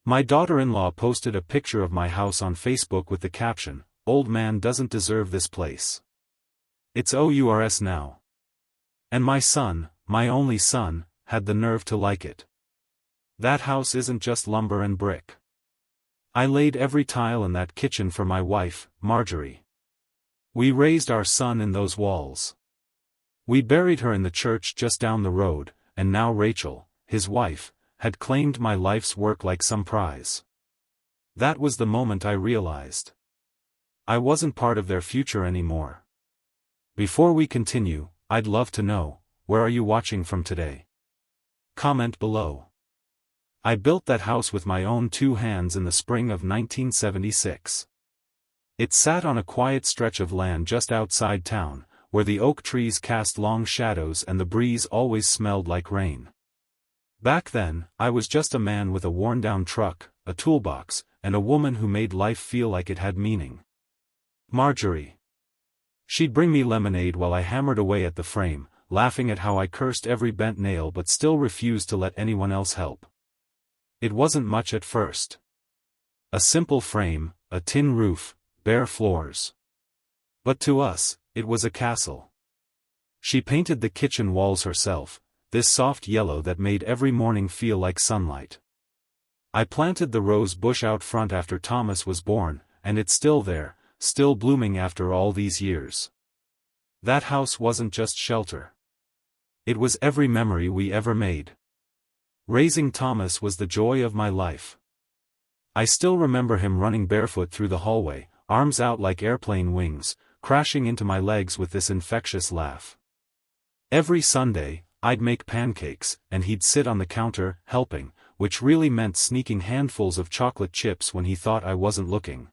My daughter-in-law posted a picture of my house on Facebook with the caption, "Old man doesn't deserve this place. It's ours now." And my son, my only son, had the nerve to like it. That house isn't just lumber and brick. I laid every tile in that kitchen for my wife, Marjorie. We raised our son in those walls. We buried her in the church just down the road, and now Rachel, his wife, had claimed my life's work like some prize. That was the moment I realized I wasn't part of their future anymore. Before we continue, I'd love to know, where are you watching from today? Comment below. I built that house with my own 2 hands in the spring of 1976. It sat on a quiet stretch of land just outside town, where the oak trees cast long shadows and the breeze always smelled like rain. Back then, I was just a man with a worn-down truck, a toolbox, and a woman who made life feel like it had meaning. Marjorie. She'd bring me lemonade while I hammered away at the frame, laughing at how I cursed every bent nail but still refused to let anyone else help. It wasn't much at first. A simple frame, a tin roof, bare floors. But to us, it was a castle. She painted the kitchen walls herself, this soft yellow that made every morning feel like sunlight. I planted the rose bush out front after Thomas was born, and it's still there, still blooming after all these years. That house wasn't just shelter. It was every memory we ever made. Raising Thomas was the joy of my life. I still remember him running barefoot through the hallway, arms out like airplane wings, crashing into my legs with this infectious laugh. Every Sunday, I'd make pancakes, and he'd sit on the counter, helping, which really meant sneaking handfuls of chocolate chips when he thought I wasn't looking.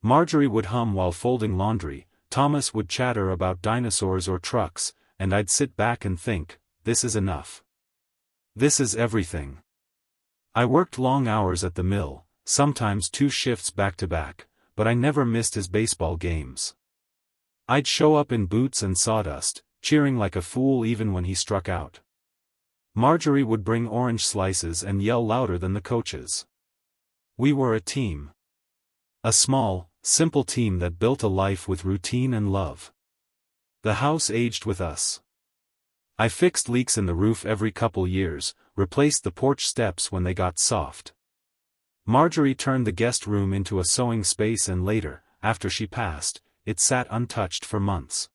Marjorie would hum while folding laundry, Thomas would chatter about dinosaurs or trucks, and I'd sit back and think, this is enough. This is everything. I worked long hours at the mill, sometimes 2 shifts back to back, but I never missed his baseball games. I'd show up in boots and sawdust, cheering like a fool even when he struck out. Marjorie would bring orange slices and yell louder than the coaches. We were a team. A small, simple team that built a life with routine and love. The house aged with us. I fixed leaks in the roof every couple years, replaced the porch steps when they got soft. Marjorie turned the guest room into a sewing space, and later, after she passed, it sat untouched for months.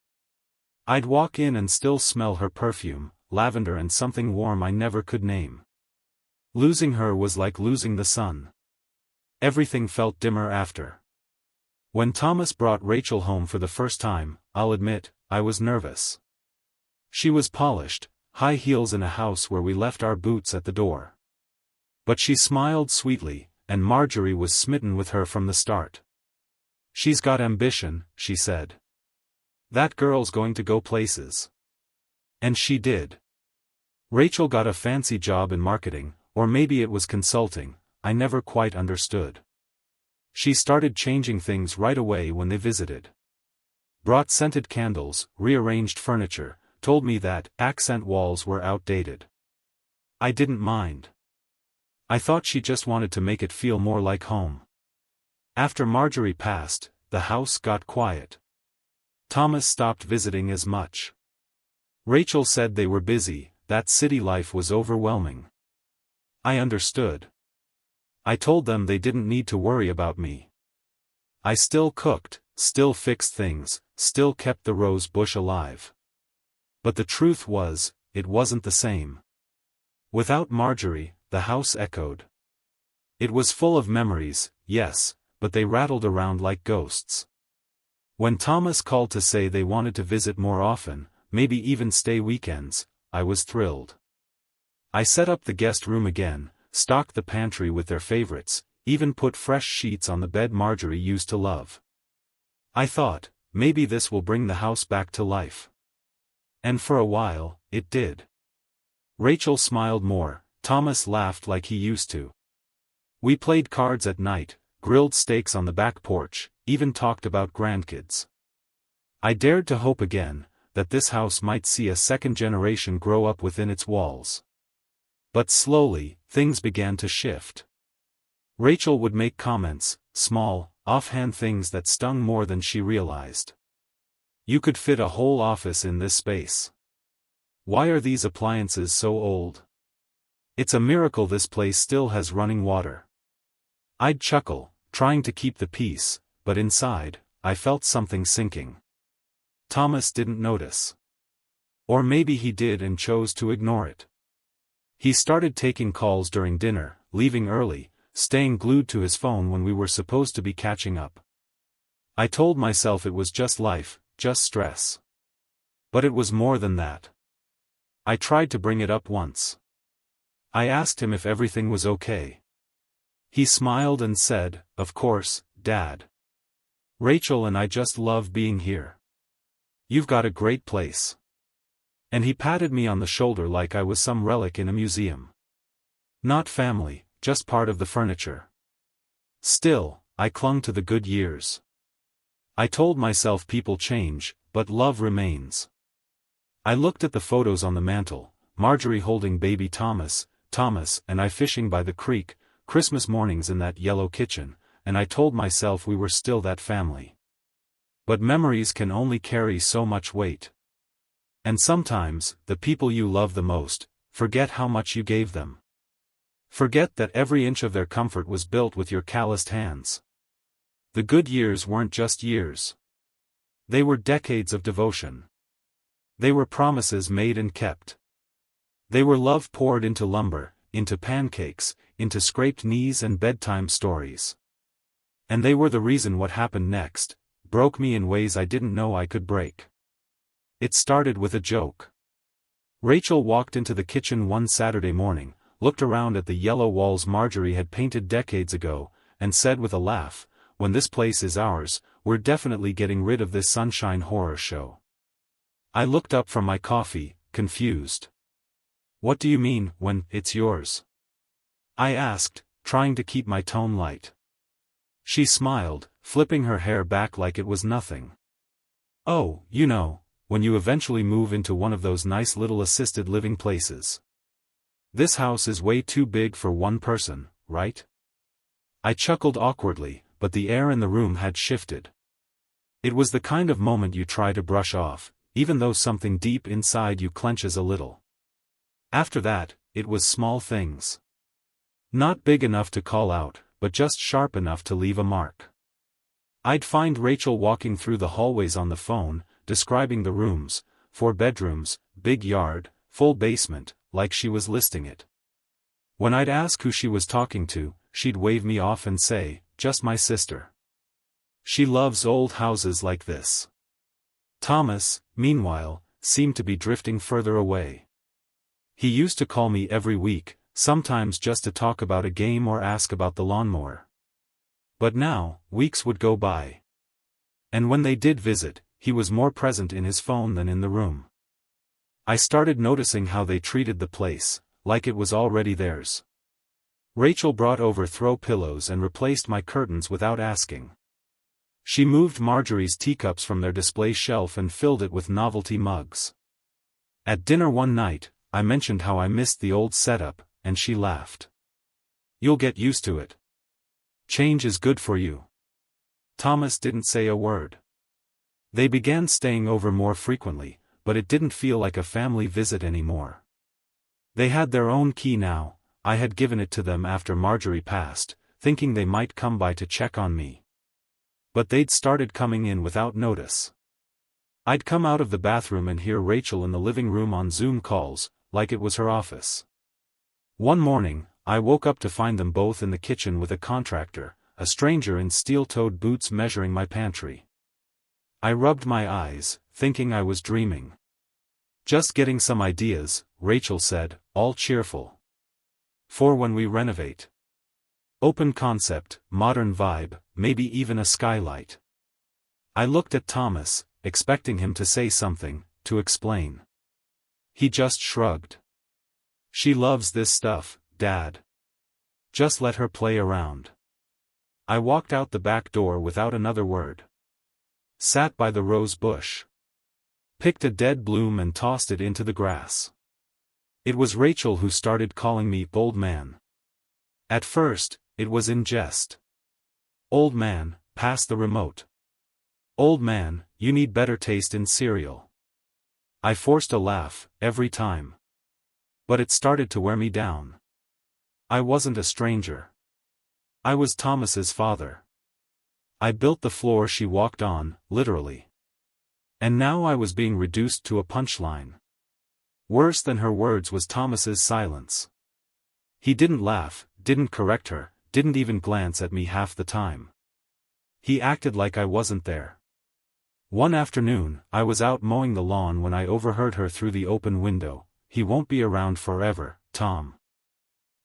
I'd walk in and still smell her perfume, lavender and something warm I never could name. Losing her was like losing the sun. Everything felt dimmer after. When Thomas brought Rachel home for the first time, I'll admit, I was nervous. She was polished, high heels in a house where we left our boots at the door. But she smiled sweetly, and Marjorie was smitten with her from the start. She's got ambition, she said. That girl's going to go places. And she did. Rachel got a fancy job in marketing, or maybe it was consulting, I never quite understood. She started changing things right away when they visited. Brought scented candles, rearranged furniture, told me that accent walls were outdated. I didn't mind. I thought she just wanted to make it feel more like home. After Marjorie passed, the house got quiet. Thomas stopped visiting as much. Rachel said they were busy, that city life was overwhelming. I understood. I told them they didn't need to worry about me. I still cooked, still fixed things, still kept the rose bush alive. But the truth was, it wasn't the same. Without Marjorie, the house echoed. It was full of memories, yes, but they rattled around like ghosts. When Thomas called to say they wanted to visit more often, maybe even stay weekends, I was thrilled. I set up the guest room again, stocked the pantry with their favorites, even put fresh sheets on the bed Marjorie used to love. I thought, maybe this will bring the house back to life. And for a while, it did. Rachel smiled more, Thomas laughed like he used to. We played cards at night, grilled steaks on the back porch, even talked about grandkids. I dared to hope again, that this house might see a second generation grow up within its walls. But slowly, things began to shift. Rachel would make comments, small, offhand things that stung more than she realized. You could fit a whole office in this space. Why are these appliances so old? It's a miracle this place still has running water. I'd chuckle, trying to keep the peace, but inside, I felt something sinking. Thomas didn't notice. Or maybe he did and chose to ignore it. He started taking calls during dinner, leaving early, staying glued to his phone when we were supposed to be catching up. I told myself it was just life, just stress. But it was more than that. I tried to bring it up once. I asked him if everything was okay. He smiled and said, "Of course, Dad. Rachel and I just love being here. You've got a great place." And he patted me on the shoulder like I was some relic in a museum. Not family, just part of the furniture. Still, I clung to the good years. I told myself people change, but love remains. I looked at the photos on the mantel, Marjorie holding baby Thomas and I fishing by the creek, Christmas mornings in that yellow kitchen, and I told myself we were still that family. But memories can only carry so much weight. And sometimes, the people you love the most, forget how much you gave them. Forget that every inch of their comfort was built with your calloused hands. The good years weren't just years. They were decades of devotion. They were promises made and kept. They were love poured into lumber, into pancakes, into scraped knees and bedtime stories. And they were the reason what happened next broke me in ways I didn't know I could break. It started with a joke. Rachel walked into the kitchen one Saturday morning, looked around at the yellow walls Marjorie had painted decades ago, and said with a laugh, "When this place is ours, we're definitely getting rid of this sunshine horror show." I looked up from my coffee, confused. "What do you mean, when it's yours?" I asked, trying to keep my tone light. She smiled, flipping her hair back like it was nothing. "Oh, you know, when you eventually move into one of those nice little assisted living places. This house is way too big for one person, right?" I chuckled awkwardly, but the air in the room had shifted. It was the kind of moment you try to brush off, even though something deep inside you clenches a little. After that, it was small things. Not big enough to call out, but just sharp enough to leave a mark. I'd find Rachel walking through the hallways on the phone, describing the rooms, 4 bedrooms, big yard, full basement, like she was listing it. When I'd ask who she was talking to, she'd wave me off and say, "Just my sister. She loves old houses like this." Thomas, meanwhile, seemed to be drifting further away. He used to call me every week, sometimes just to talk about a game or ask about the lawnmower. But now, weeks would go by. And when they did visit, he was more present in his phone than in the room. I started noticing how they treated the place, like it was already theirs. Rachel brought over throw pillows and replaced my curtains without asking. She moved Marjorie's teacups from their display shelf and filled it with novelty mugs. At dinner one night, I mentioned how I missed the old setup, and she laughed. "You'll get used to it. Change is good for you." Thomas didn't say a word. They began staying over more frequently, but it didn't feel like a family visit anymore. They had their own key now. I had given it to them after Marjorie passed, thinking they might come by to check on me. But they'd started coming in without notice. I'd come out of the bathroom and hear Rachel in the living room on Zoom calls, like it was her office. One morning, I woke up to find them both in the kitchen with a contractor, a stranger in steel-toed boots measuring my pantry. I rubbed my eyes, thinking I was dreaming. "Just getting some ideas," Rachel said, all cheerful. "For when we renovate. Open concept, modern vibe, maybe even a skylight." I looked at Thomas, expecting him to say something, to explain. He just shrugged. "She loves this stuff, Dad. Just let her play around." I walked out the back door without another word. Sat by the rose bush. Picked a dead bloom and tossed it into the grass. It was Rachel who started calling me old man. At first, it was in jest. "Old man, pass the remote. Old man, you need better taste in cereal." I forced a laugh, every time. But it started to wear me down. I wasn't a stranger. I was Thomas's father. I built the floor she walked on, literally. And now I was being reduced to a punchline. Worse than her words was Thomas's silence. He didn't laugh, didn't correct her, didn't even glance at me half the time. He acted like I wasn't there. One afternoon, I was out mowing the lawn when I overheard her through the open window. "He won't be around forever, Tom.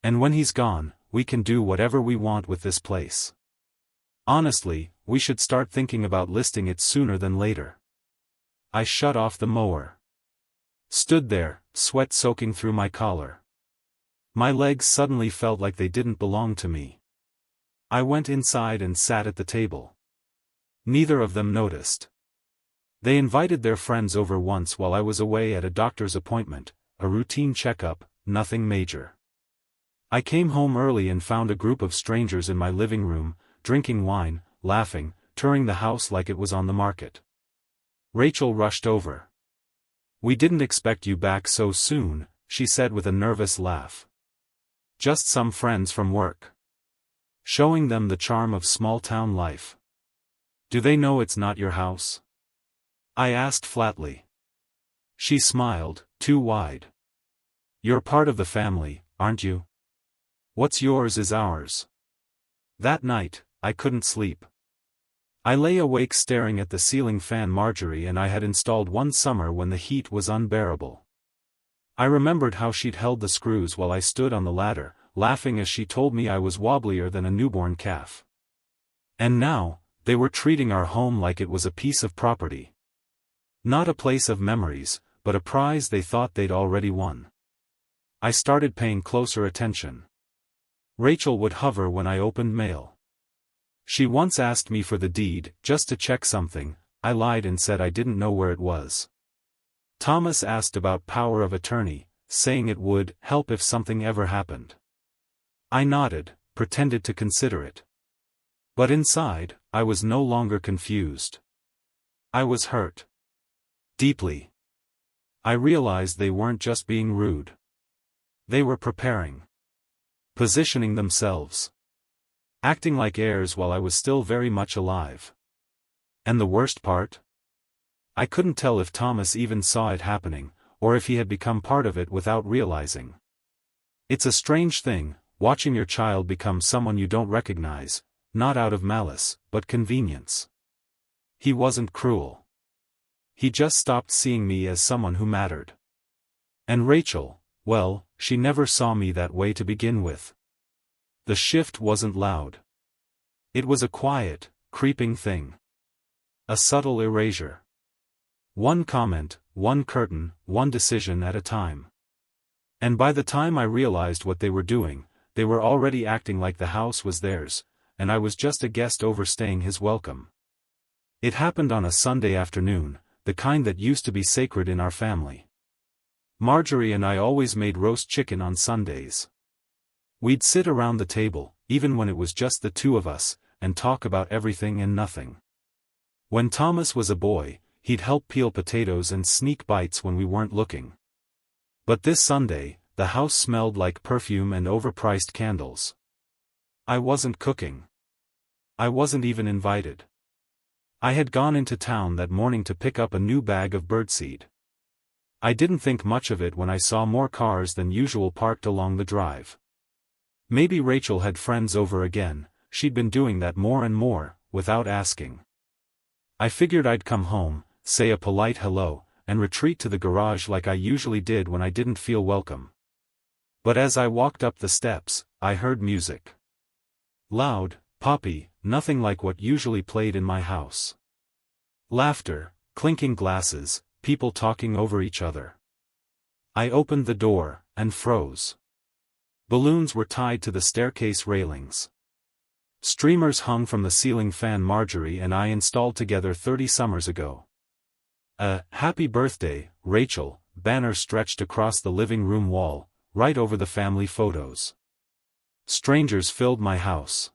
And when he's gone, we can do whatever we want with this place. Honestly, we should start thinking about listing it sooner than later." I shut off the mower. Stood there, sweat soaking through my collar. My legs suddenly felt like they didn't belong to me. I went inside and sat at the table. Neither of them noticed. They invited their friends over once while I was away at a doctor's appointment, a routine checkup, nothing major. I came home early and found a group of strangers in my living room, drinking wine, laughing, touring the house like it was on the market. Rachel rushed over. "We didn't expect you back so soon," she said with a nervous laugh. "Just some friends from work. Showing them the charm of small-town life." "Do they know it's not your house?" I asked flatly. She smiled, too wide. "You're part of the family, aren't you? What's yours is ours." That night, I couldn't sleep. I lay awake staring at the ceiling fan Marjorie and I had installed one summer when the heat was unbearable. I remembered how she'd held the screws while I stood on the ladder, laughing as she told me I was wobblier than a newborn calf. And now, they were treating our home like it was a piece of property. Not a place of memories, but a prize they thought they'd already won. I started paying closer attention. Rachel would hover when I opened mail. She once asked me for the deed, just to check something. I lied and said I didn't know where it was. Thomas asked about power of attorney, saying it would help if something ever happened. I nodded, pretended to consider it. But inside, I was no longer confused. I was hurt. Deeply. I realized they weren't just being rude. They were preparing. Positioning themselves. Acting like heirs while I was still very much alive. And the worst part? I couldn't tell if Thomas even saw it happening, or if he had become part of it without realizing. It's a strange thing, watching your child become someone you don't recognize, not out of malice, but convenience. He wasn't cruel. He just stopped seeing me as someone who mattered. And Rachel, well, she never saw me that way to begin with. The shift wasn't loud. It was a quiet, creeping thing. A subtle erasure. One comment, one curtain, one decision at a time. And by the time I realized what they were doing, they were already acting like the house was theirs, and I was just a guest overstaying his welcome. It happened on a Sunday afternoon, the kind that used to be sacred in our family. Marjorie and I always made roast chicken on Sundays. We'd sit around the table, even when it was just the two of us, and talk about everything and nothing. When Thomas was a boy, he'd help peel potatoes and sneak bites when we weren't looking. But this Sunday, the house smelled like perfume and overpriced candles. I wasn't cooking. I wasn't even invited. I had gone into town that morning to pick up a new bag of birdseed. I didn't think much of it when I saw more cars than usual parked along the drive. Maybe Rachel had friends over again. She'd been doing that more and more, without asking. I figured I'd come home, say a polite hello, and retreat to the garage like I usually did when I didn't feel welcome. But as I walked up the steps, I heard music. Loud, poppy, nothing like what usually played in my house. Laughter, clinking glasses, people talking over each other. I opened the door, and froze. Balloons were tied to the staircase railings. Streamers hung from the ceiling fan Marjorie and I installed together 30 summers ago. A "Happy Birthday, Rachel" banner stretched across the living room wall, right over the family photos. strangers filled my house.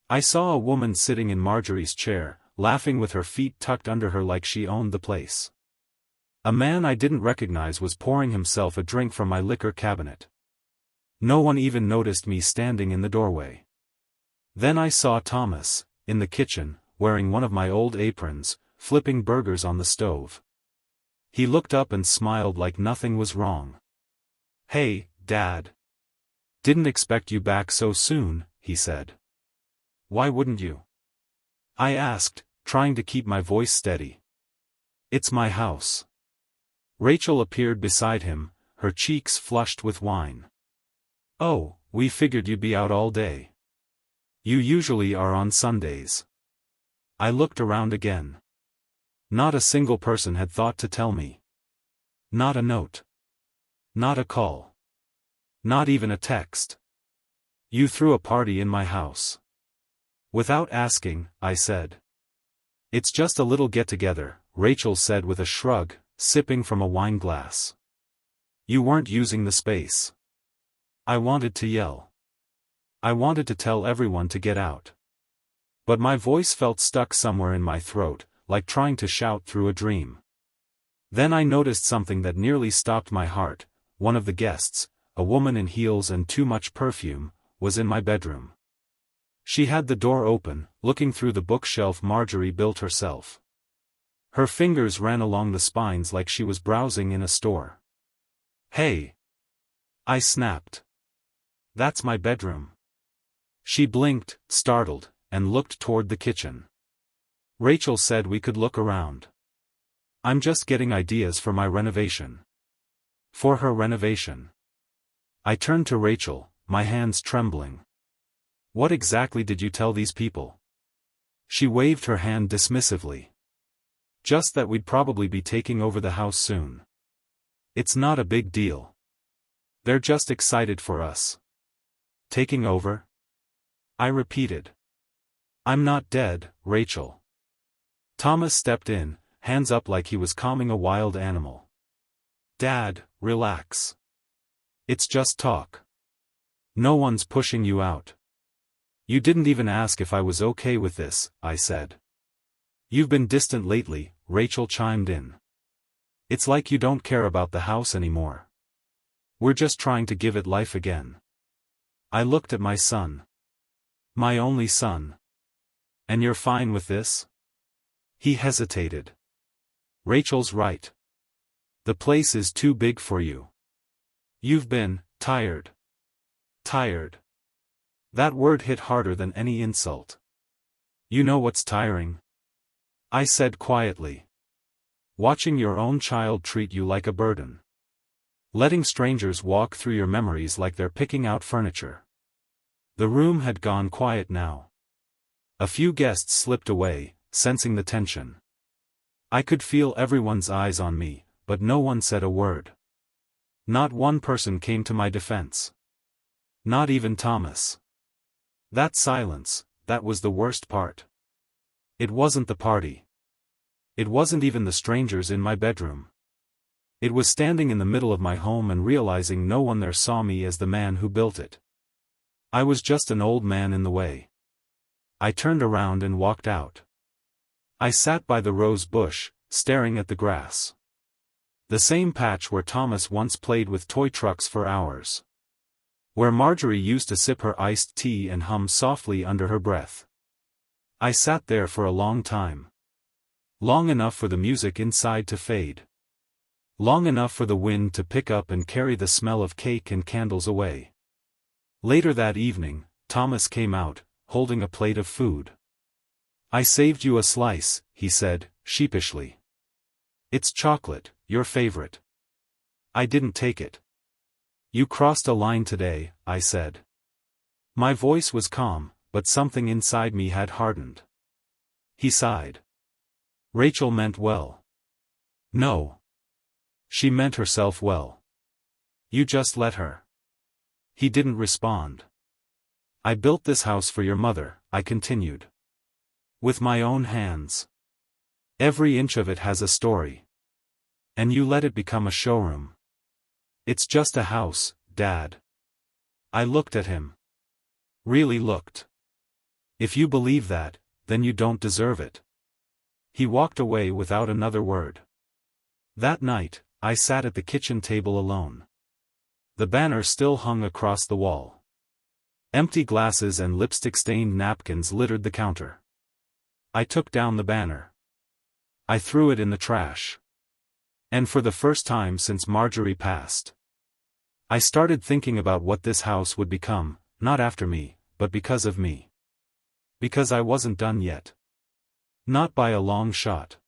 I saw a woman sitting in Marjorie's chair, laughing with her feet tucked under her like she owned the place. A man I didn't recognize was pouring himself a drink from my liquor cabinet. No one even noticed me standing in the doorway. Then I saw Thomas, in the kitchen, wearing one of my old aprons, flipping burgers on the stove. He looked up and smiled like nothing was wrong. "Hey, Dad. Didn't expect you back so soon," he said. "Why wouldn't you?" I asked, trying to keep my voice steady. "It's my house." Rachel appeared beside him, her cheeks flushed with wine. "Oh, we figured you'd be out all day. You usually are on Sundays." I looked around again. Not a single person had thought to tell me. Not a note. Not a call. Not even a text. "You threw a party in my house." Without asking, I said. "It's just a little get-together," Rachel said with a shrug, sipping from a wine glass. "You weren't using the space." I wanted to yell. I wanted to tell everyone to get out. But my voice felt stuck somewhere in my throat, like trying to shout through a dream. Then I noticed something that nearly stopped my heart. One of the guests, a woman in heels and too much perfume, was in my bedroom. She had the door open, looking through the bookshelf Marjorie built herself. Her fingers ran along the spines like she was browsing in a store. "Hey!" I snapped. "That's my bedroom." She blinked, startled, and looked toward the kitchen. Rachel said we could look around. "I'm just getting ideas for my renovation." For her renovation. I turned to Rachel, my hands trembling. "What exactly did you tell these people?" She waved her hand dismissively. "Just that we'd probably be taking over the house soon. It's not a big deal. They're just excited for us." "Taking over?" I repeated. "I'm not dead, Rachel." Thomas stepped in, hands up like he was calming a wild animal. "Dad, relax. It's just talk. No one's pushing you out." "You didn't even ask if I was okay with this," I said. "You've been distant lately," Rachel chimed in. "It's like you don't care about the house anymore. We're just trying to give it life again." I looked at my son. "My only son. And you're fine with this?" He hesitated. "Rachel's right. The place is too big for you. You've been tired." Tired. That word hit harder than any insult. "You know what's tiring?" I said quietly. "Watching your own child treat you like a burden. Letting strangers walk through your memories like they're picking out furniture." The room had gone quiet now. A few guests slipped away, sensing the tension. I could feel everyone's eyes on me, but no one said a word. Not one person came to my defense. Not even Thomas. That silence, that was the worst part. It wasn't the party. It wasn't even the strangers in my bedroom. It was standing in the middle of my home and realizing no one there saw me as the man who built it. I was just an old man in the way. I turned around and walked out. I sat by the rose bush, staring at the grass. The same patch where Thomas once played with toy trucks for hours. Where Marjorie used to sip her iced tea and hum softly under her breath. I sat there for a long time. Long enough for the music inside to fade. Long enough for the wind to pick up and carry the smell of cake and candles away. Later that evening, Thomas came out, holding a plate of food. "I saved you a slice," he said, sheepishly. "It's chocolate, your favorite." I didn't take it. "You crossed a line today," I said. My voice was calm, but something inside me had hardened. He sighed. "Rachel meant well." "No. She meant herself well. You just let her." He didn't respond. "I built this house for your mother," I continued. "With my own hands. Every inch of it has a story. And you let it become a showroom. It's just a house, Dad." I looked at him. really looked. If you believe that, then you don't deserve it. He walked away without another word. That night, I sat at the kitchen table alone. The banner still hung across the wall. Empty glasses and lipstick-stained napkins littered the counter. I took down the banner. I threw it in the trash. And for the first time since Marjorie passed, I started thinking about what this house would become, not after me, but because of me. Because I wasn't done yet. Not by a long shot.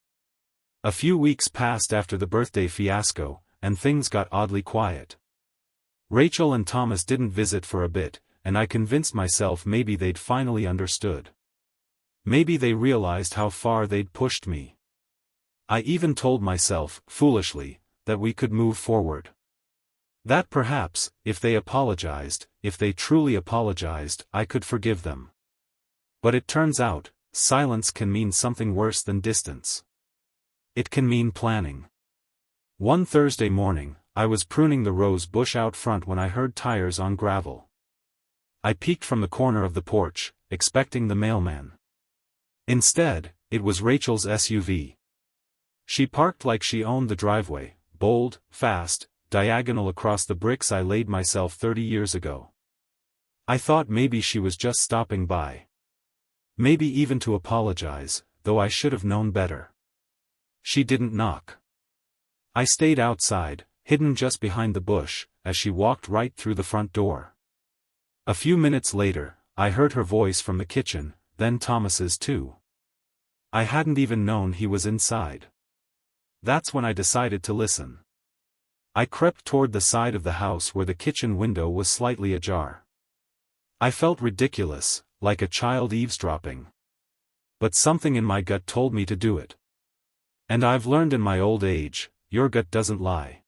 A few weeks passed after the birthday fiasco, and things got oddly quiet. Rachel and Thomas didn't visit for a bit, and I convinced myself maybe they'd finally understood. Maybe they realized how far they'd pushed me. I even told myself, foolishly, that we could move forward. That perhaps, if they apologized, if they truly apologized, I could forgive them. But it turns out, silence can mean something worse than distance. It can mean planning. One Thursday morning, I was pruning the rose bush out front when I heard tires on gravel. I peeked from the corner of the porch, expecting the mailman. Instead, it was Rachel's SUV. She parked like she owned the driveway, bold, fast, diagonal across the bricks I laid myself 30 years ago. I thought maybe she was just stopping by. Maybe even to apologize, though I should have known better. She didn't knock. I stayed outside, hidden just behind the bush, as she walked right through the front door. A few minutes later, I heard her voice from the kitchen, then Thomas's too. I hadn't even known he was inside. That's when I decided to listen. I crept toward the side of the house where the kitchen window was slightly ajar. I felt ridiculous, like a child eavesdropping. But something in my gut told me to do it. And I've learned in my old age, your gut doesn't lie.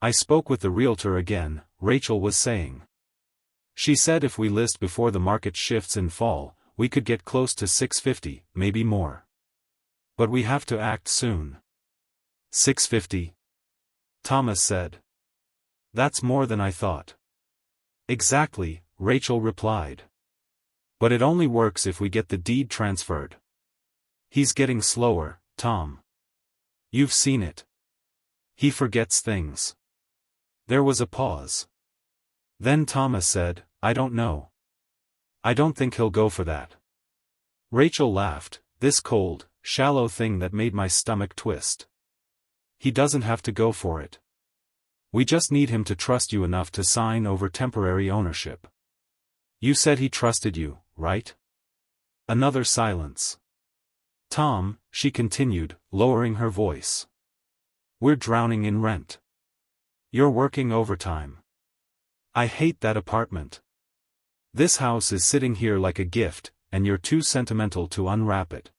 I spoke with the realtor again, Rachel was saying. She said if we list before the market shifts in fall, we could get close to 650, maybe more. But we have to act soon. 650? Thomas said. That's more than I thought. Exactly, Rachel replied. But it only works if we get the deed transferred. He's getting slower, Tom. You've seen it. He forgets things. There was a pause. Then Thomas said, I don't know. I don't think he'll go for that. Rachel laughed, this cold, shallow thing that made my stomach twist. He doesn't have to go for it. We just need him to trust you enough to sign over temporary ownership. You said he trusted you, right? Another silence. Tom, she continued, lowering her voice. We're drowning in rent. You're working overtime. I hate that apartment. This house is sitting here like a gift, and you're too sentimental to unwrap it.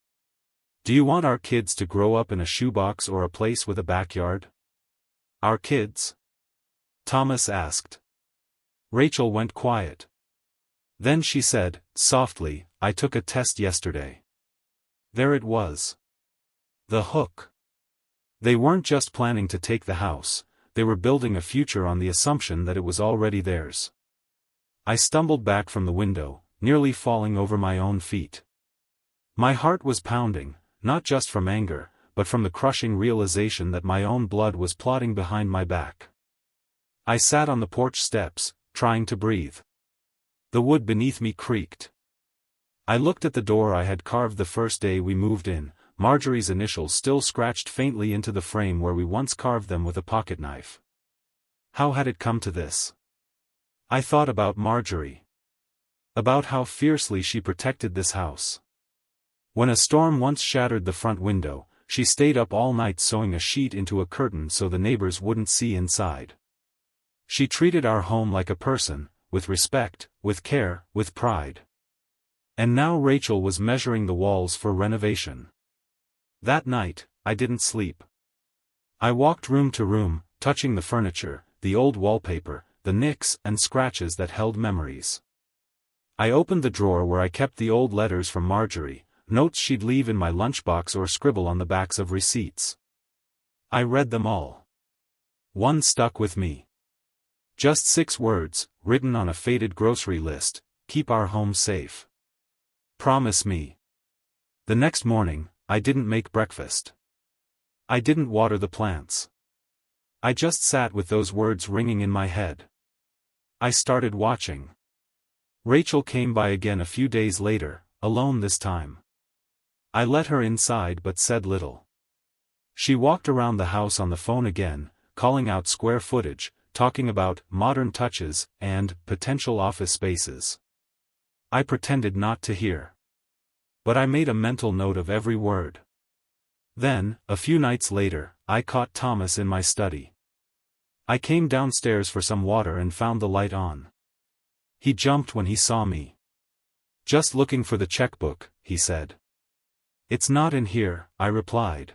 Do you want our kids to grow up in a shoebox or a place with a backyard? Our kids? Thomas asked. Rachel went quiet. Then she said, softly, I took a test yesterday. There it was. The hook. They weren't just planning to take the house, they were building a future on the assumption that it was already theirs. I stumbled back from the window, nearly falling over my own feet. My heart was pounding, not just from anger, but from the crushing realization that my own blood was plotting behind my back. I sat on the porch steps, trying to breathe. The wood beneath me creaked. I looked at the door I had carved the first day we moved in, Marjorie's initials still scratched faintly into the frame where we once carved them with a pocket knife. How had it come to this? I thought about Marjorie. About how fiercely she protected this house. When a storm once shattered the front window, she stayed up all night sewing a sheet into a curtain so the neighbors wouldn't see inside. She treated our home like a person, with respect, with care, with pride. And now Rachel was measuring the walls for renovation. That night, I didn't sleep. I walked room to room, touching the furniture, the old wallpaper, the nicks and scratches that held memories. I opened the drawer where I kept the old letters from Marjorie, notes she'd leave in my lunchbox or scribble on the backs of receipts. I read them all. One stuck with me. Just 6 words, written on a faded grocery list. keep our home safe. Promise me. The next morning, I didn't make breakfast. I didn't water the plants. I just sat with those words ringing in my head. I started watching. Rachel came by again a few days later, alone this time. I let her inside but said little. She walked around the house on the phone again, calling out square footage, talking about modern touches and potential office spaces. I pretended not to hear. But I made a mental note of every word. Then, a few nights later, I caught Thomas in my study. I came downstairs for some water and found the light on. He jumped when he saw me. "Just looking for the checkbook," he said. "It's not in here," I replied.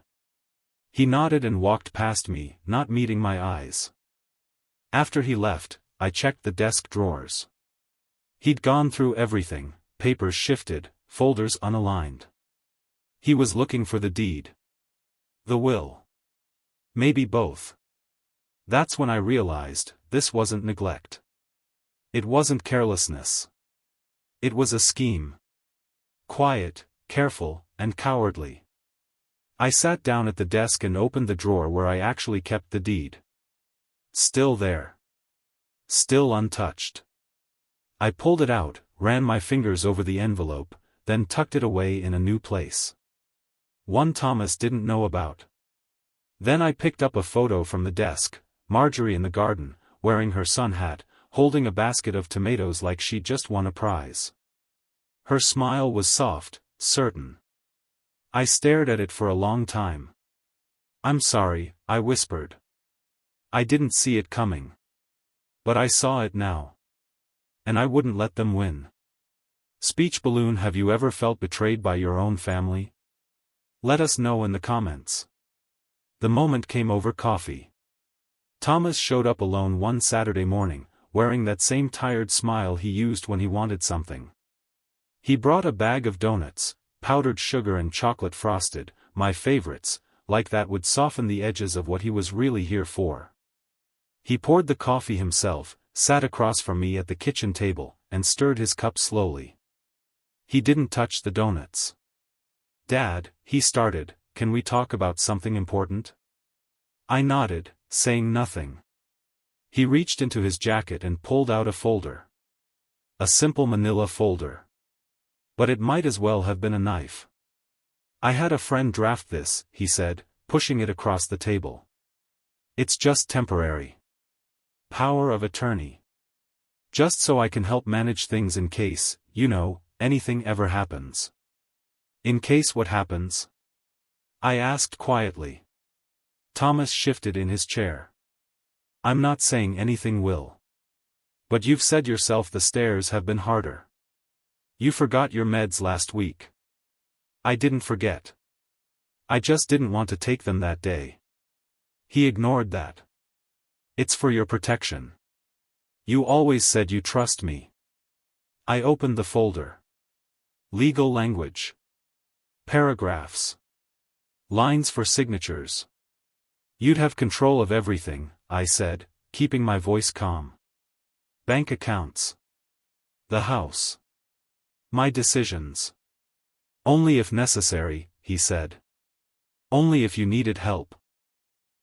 He nodded and walked past me, not meeting my eyes. After he left, I checked the desk drawers. He'd gone through everything, papers shifted, folders unaligned. He was looking for the deed. The will. Maybe both. That's when I realized, this wasn't neglect. It wasn't carelessness. It was a scheme. Quiet, careful, and cowardly. I sat down at the desk and opened the drawer where I actually kept the deed. Still there. Still untouched. I pulled it out, ran my fingers over the envelope, then tucked it away in a new place. One Thomas didn't know about. Then I picked up a photo from the desk, Marjorie in the garden, wearing her sun hat, holding a basket of tomatoes like she'd just won a prize. Her smile was soft, certain. I stared at it for a long time. "I'm sorry," I whispered. "I didn't see it coming. But I saw it now. And I wouldn't let them win." Speech balloon. Have you ever felt betrayed by your own family? Let us know in the comments. The moment came over coffee. Thomas showed up alone one Saturday morning, wearing that same tired smile he used when he wanted something. He brought a bag of donuts, powdered sugar and chocolate frosted, my favorites, like that would soften the edges of what he was really here for. He poured the coffee himself, sat across from me at the kitchen table, and stirred his cup slowly. He didn't touch the donuts. "Dad," he started, "can we talk about something important?" I nodded, saying nothing. He reached into his jacket and pulled out a folder. A simple manila folder. But it might as well have been a knife. "I had a friend draft this," he said, pushing it across the table. "It's just temporary. Power of attorney. Just so I can help manage things in case, anything ever happens." "In case what happens?" I asked quietly. Thomas shifted in his chair. "I'm not saying anything will. But you've said yourself the stairs have been harder. You forgot your meds last week." I didn't forget. I just didn't want to take them that day. He ignored that. "It's for your protection. You always said you trust me." I opened the folder. Legal language. Paragraphs. Lines for signatures. "You'd have control of everything," I said, keeping my voice calm. "Bank accounts. The house. My decisions. Only if necessary," he said. "Only if you needed help."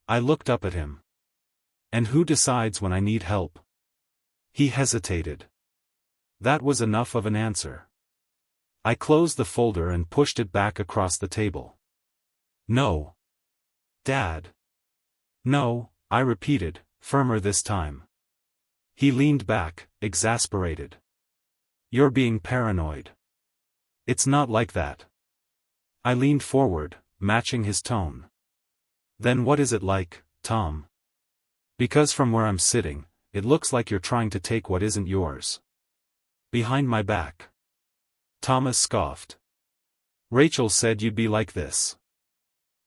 I looked up at him. "And who decides when I need help?" He hesitated. That was enough of an answer. I closed the folder and pushed it back across the table. "No. Dad." "No," I repeated, firmer this time. He leaned back, exasperated. "You're being paranoid. It's not like that." I leaned forward, matching his tone. "Then what is it like, Tom? Because from where I'm sitting, it looks like you're trying to take what isn't yours. Behind my back." Thomas scoffed. "Rachel said you'd be like this."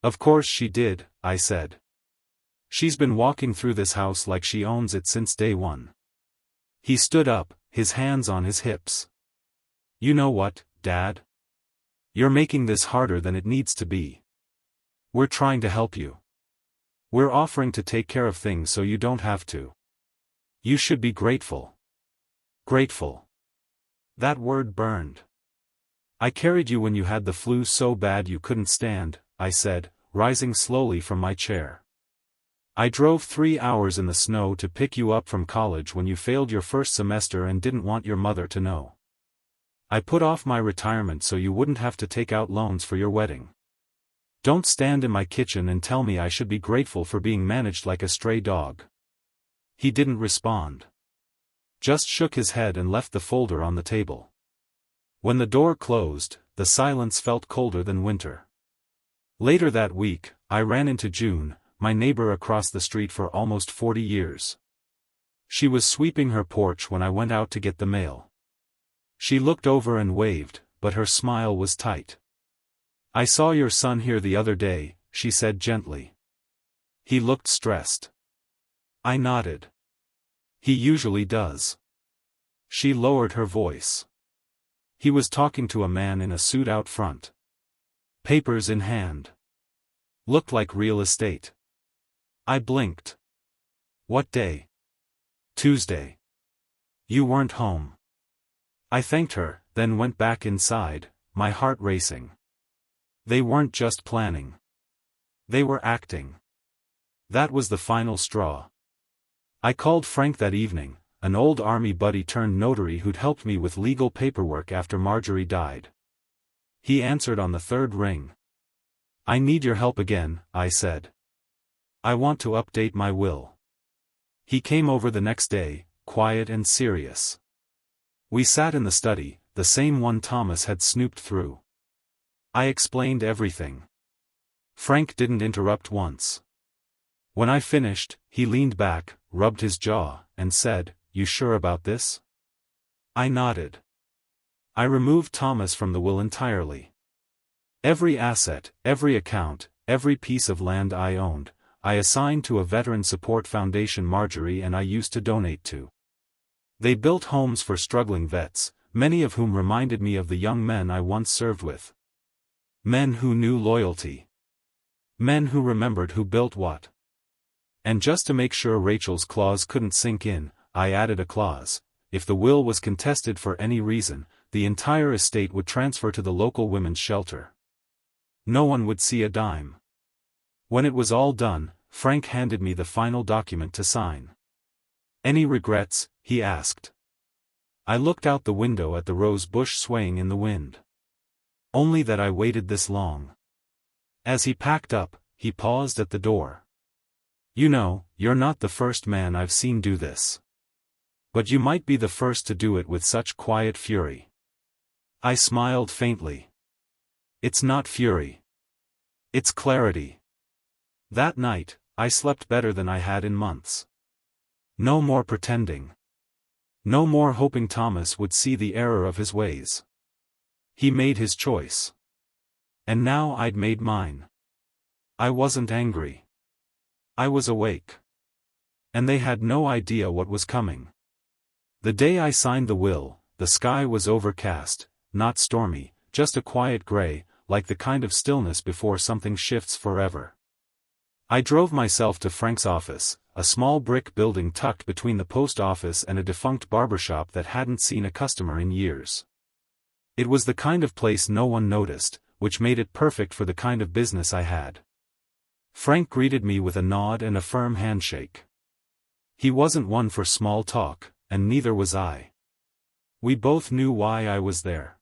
"Of course she did," I said. "She's been walking through this house like she owns it since day one." He stood up, his hands on his hips. "You know what, Dad? You're making this harder than it needs to be. We're trying to help you. We're offering to take care of things so you don't have to. You should be grateful." "Grateful. That word burned. I carried you when you had the flu so bad you couldn't stand, I said, rising slowly from my chair. I drove 3 hours in the snow to pick you up from college when you failed your first semester and didn't want your mother to know. I put off my retirement so you wouldn't have to take out loans for your wedding. Don't stand in my kitchen and tell me I should be grateful for being managed like a stray dog. He didn't respond. Just shook his head and left the folder on the table. When the door closed, the silence felt colder than winter. Later that week, I ran into June, my neighbor across the street for almost 40 years. She was sweeping her porch when I went out to get the mail. She looked over and waved, but her smile was tight. I saw your son here the other day, she said gently. He looked stressed. I nodded. He usually does. She lowered her voice. He was talking to a man in a suit out front. Papers in hand. Looked like real estate. I blinked. What day? Tuesday. You weren't home. I thanked her, then went back inside, my heart racing. They weren't just planning. They were acting. That was the final straw. I called Frank that evening, an old army buddy turned notary who'd helped me with legal paperwork after Marjorie died. He answered on the third ring. I need your help again, I said. I want to update my will. He came over the next day, quiet and serious. We sat in the study, the same one Thomas had snooped through. I explained everything. Frank didn't interrupt once. When I finished, he leaned back, rubbed his jaw, and said, "You sure about this?" I nodded. I removed Thomas from the will entirely. Every asset, every account, every piece of land I owned, I assigned to a veteran support foundation Marjorie and I used to donate to. They built homes for struggling vets, many of whom reminded me of the young men I once served with. Men who knew loyalty. Men who remembered who built what. And just to make sure Rachel's clause couldn't sink in, I added a clause: if the will was contested for any reason, the entire estate would transfer to the local women's shelter. No one would see a dime. When it was all done, Frank handed me the final document to sign. Any regrets? He asked. I looked out the window at the rose bush swaying in the wind. Only that I waited this long. As he packed up, he paused at the door. You know, you're not the first man I've seen do this. But you might be the first to do it with such quiet fury. I smiled faintly. It's not fury. It's clarity. That night, I slept better than I had in months. No more pretending. No more hoping Thomas would see the error of his ways. He made his choice. And now I'd made mine. I wasn't angry. I was awake. And they had no idea what was coming. The day I signed the will, the sky was overcast, not stormy, just a quiet gray, like the kind of stillness before something shifts forever. I drove myself to Frank's office, a small brick building tucked between the post office and a defunct barbershop that hadn't seen a customer in years. It was the kind of place no one noticed, which made it perfect for the kind of business I had. Frank greeted me with a nod and a firm handshake. He wasn't one for small talk, and neither was I. We both knew why I was there.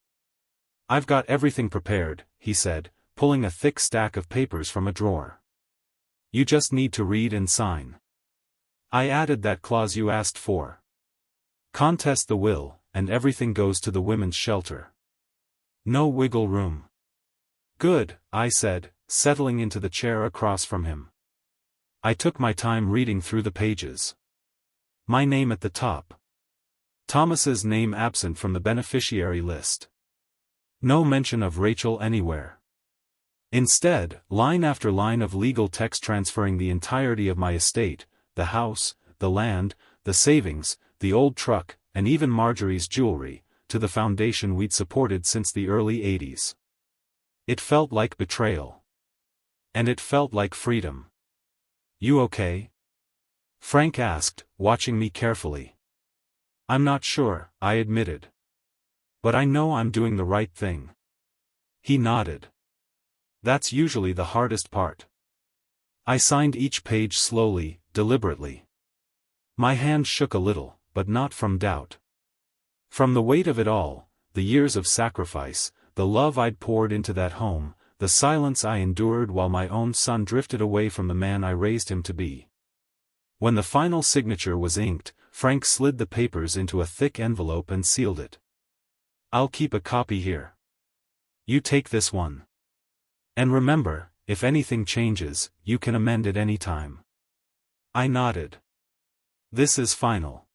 I've got everything prepared, he said, pulling a thick stack of papers from a drawer. You just need to read and sign. I added that clause you asked for. Contest the will, and everything goes to the women's shelter. No wiggle room. Good, I said, settling into the chair across from him. I took my time reading through the pages. My name at the top. Thomas's name absent from the beneficiary list. No mention of Rachel anywhere. Instead, line after line of legal text transferring the entirety of my estate, the house, the land, the savings, the old truck, and even Marjorie's jewelry, to the foundation we'd supported since the early '80s. It felt like betrayal. And it felt like freedom. You okay? Frank asked, watching me carefully. I'm not sure, I admitted. But I know I'm doing the right thing. He nodded. That's usually the hardest part. I signed each page slowly, deliberately. My hand shook a little, but not from doubt. From the weight of it all, the years of sacrifice, the love I'd poured into that home, the silence I endured while my own son drifted away from the man I raised him to be. When the final signature was inked, Frank slid the papers into a thick envelope and sealed it. I'll keep a copy here. You take this one. And remember, if anything changes, you can amend it any time. I nodded. This is final.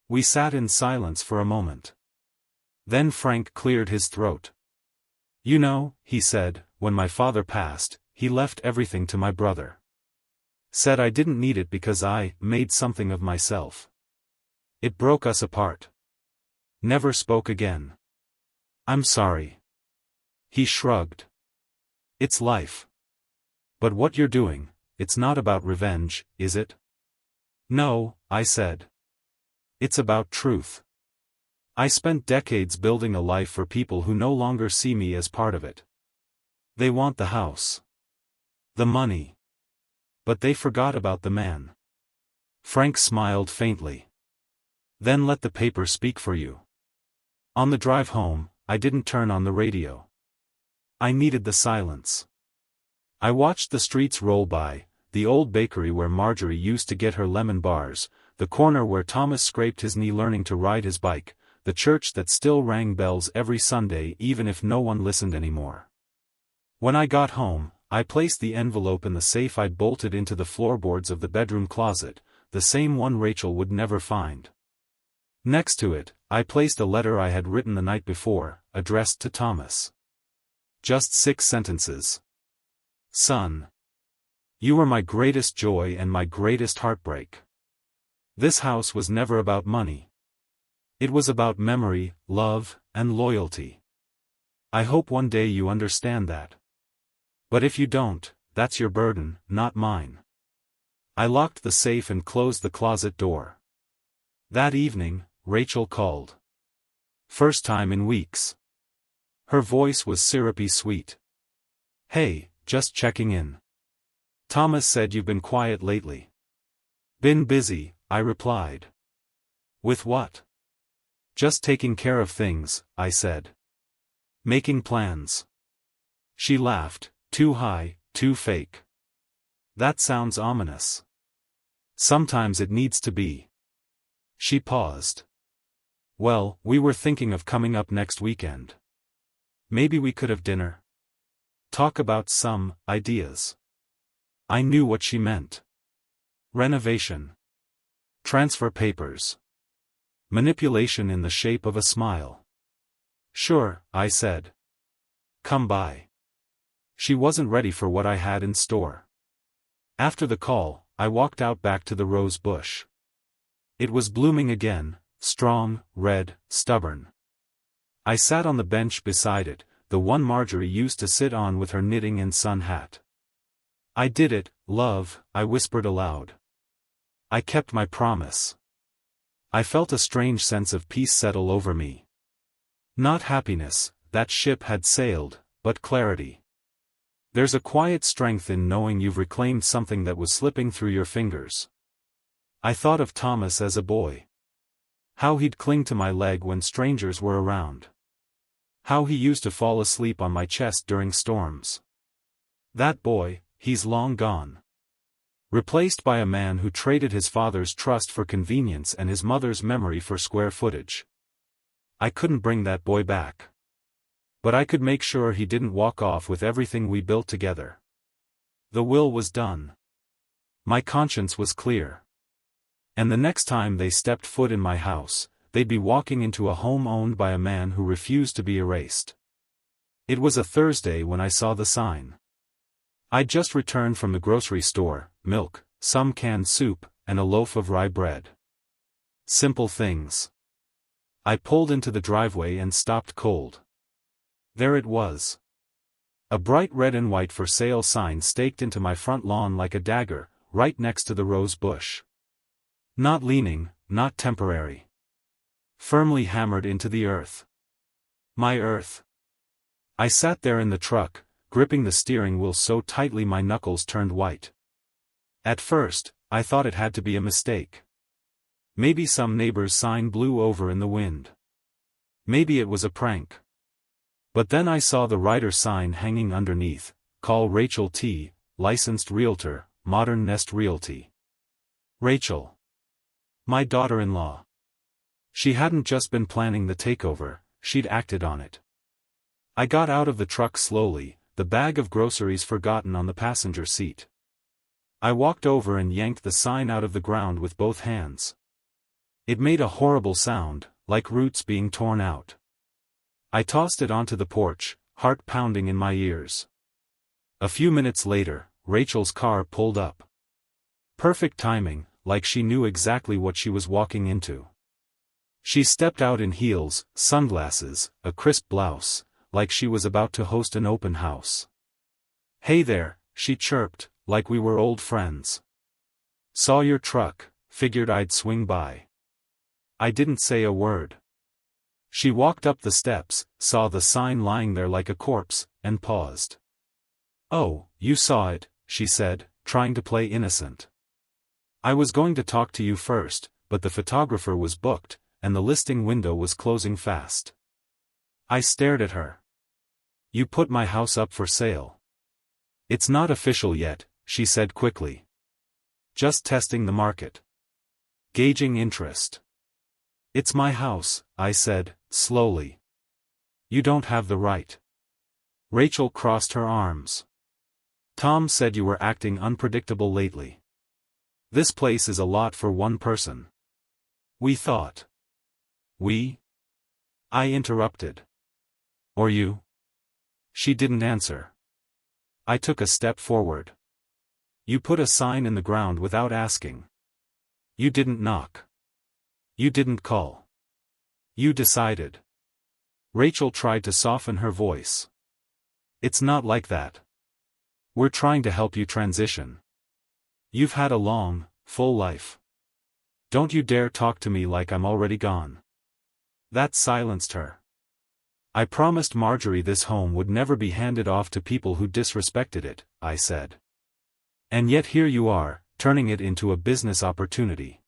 We sat in silence for a moment. Then Frank cleared his throat. You know, he said, when my father passed, he left everything to my brother. Said I didn't need it because I made something of myself. It broke us apart. Never spoke again. I'm sorry. He shrugged. It's life. But what you're doing, it's not about revenge, is it? No, I said. It's about truth. I spent decades building a life for people who no longer see me as part of it. They want the house. The money. But they forgot about the man. Frank smiled faintly. Then let the paper speak for you. On the drive home, I didn't turn on the radio. I needed the silence. I watched the streets roll by, the old bakery where Marjorie used to get her lemon bars, the corner where Thomas scraped his knee learning to ride his bike, the church that still rang bells every Sunday even if no one listened anymore. When I got home, I placed the envelope in the safe I'd bolted into the floorboards of the bedroom closet, the same one Rachel would never find. Next to it, I placed a letter I had written the night before, addressed to Thomas. Just 6 sentences. Son. You were my greatest joy and my greatest heartbreak. This house was never about money. It was about memory, love, and loyalty. I hope one day you understand that. But if you don't, that's your burden, not mine. I locked the safe and closed the closet door. That evening, Rachel called. First time in weeks. Her voice was syrupy sweet. Hey, just checking in. Thomas said you've been quiet lately. Been busy, I replied. With what? Just taking care of things, I said. Making plans. She laughed, too high, too fake. That sounds ominous. Sometimes it needs to be. She paused. Well, we were thinking of coming up next weekend. Maybe we could have dinner. Talk about some ideas. I knew what she meant. Renovation. Transfer papers. Manipulation in the shape of a smile. Sure, I said. Come by. She wasn't ready for what I had in store. After the call, I walked out back to the rose bush. It was blooming again, strong, red, stubborn. I sat on the bench beside it, the one Marjorie used to sit on with her knitting and sun hat. I did it, love, I whispered aloud. I kept my promise. I felt a strange sense of peace settle over me. Not happiness, that ship had sailed, but clarity. There's a quiet strength in knowing you've reclaimed something that was slipping through your fingers. I thought of Thomas as a boy. How he'd cling to my leg when strangers were around. How he used to fall asleep on my chest during storms. That boy, he's long gone. Replaced by a man who traded his father's trust for convenience and his mother's memory for square footage. I couldn't bring that boy back. But I could make sure he didn't walk off with everything we built together. The will was done. My conscience was clear. And the next time they stepped foot in my house, they'd be walking into a home owned by a man who refused to be erased. It was a Thursday when I saw the sign. I'd just returned from the grocery store, milk, some canned soup, and a loaf of rye bread. Simple things. I pulled into the driveway and stopped cold. There it was. A bright red and white for sale sign staked into my front lawn like a dagger, right next to the rose bush. Not leaning, not temporary. Firmly hammered into the earth. My earth. I sat there in the truck, gripping the steering wheel so tightly my knuckles turned white. At first, I thought it had to be a mistake. Maybe some neighbor's sign blew over in the wind. Maybe it was a prank. But then I saw the writer's sign hanging underneath: "Call Rachel T., licensed realtor, Modern Nest Realty." Rachel. My daughter-in-law. She hadn't just been planning the takeover, she'd acted on it. I got out of the truck slowly, the bag of groceries forgotten on the passenger seat. I walked over and yanked the sign out of the ground with both hands. It made a horrible sound, like roots being torn out. I tossed it onto the porch, heart pounding in my ears. A few minutes later, Rachel's car pulled up. Perfect timing, like she knew exactly what she was walking into. She stepped out in heels, sunglasses, a crisp blouse, like she was about to host an open house. "Hey there," she chirped, like we were old friends. "Saw your truck, figured I'd swing by." I didn't say a word. She walked up the steps, saw the sign lying there like a corpse, and paused. "Oh, you saw it," she said, trying to play innocent. "I was going to talk to you first, but the photographer was booked, and the listing window was closing fast." I stared at her. "You put my house up for sale." "It's not official yet," she said quickly. "Just testing the market. Gauging interest." "It's my house," I said, slowly. "You don't have the right." Rachel crossed her arms. "Tom said you were acting unpredictable lately. This place is a lot for one person." "We thought." "We?" I interrupted. "Or you?" She didn't answer. I took a step forward. "You put a sign in the ground without asking. You didn't knock. You didn't call. You decided." Rachel tried to soften her voice. "It's not like that. We're trying to help you transition. You've had a long, full life. Don't you dare talk to me like I'm already gone." That silenced her. "I promised Marjorie this home would never be handed off to people who disrespected it," I said. "And yet here you are, turning it into a business opportunity."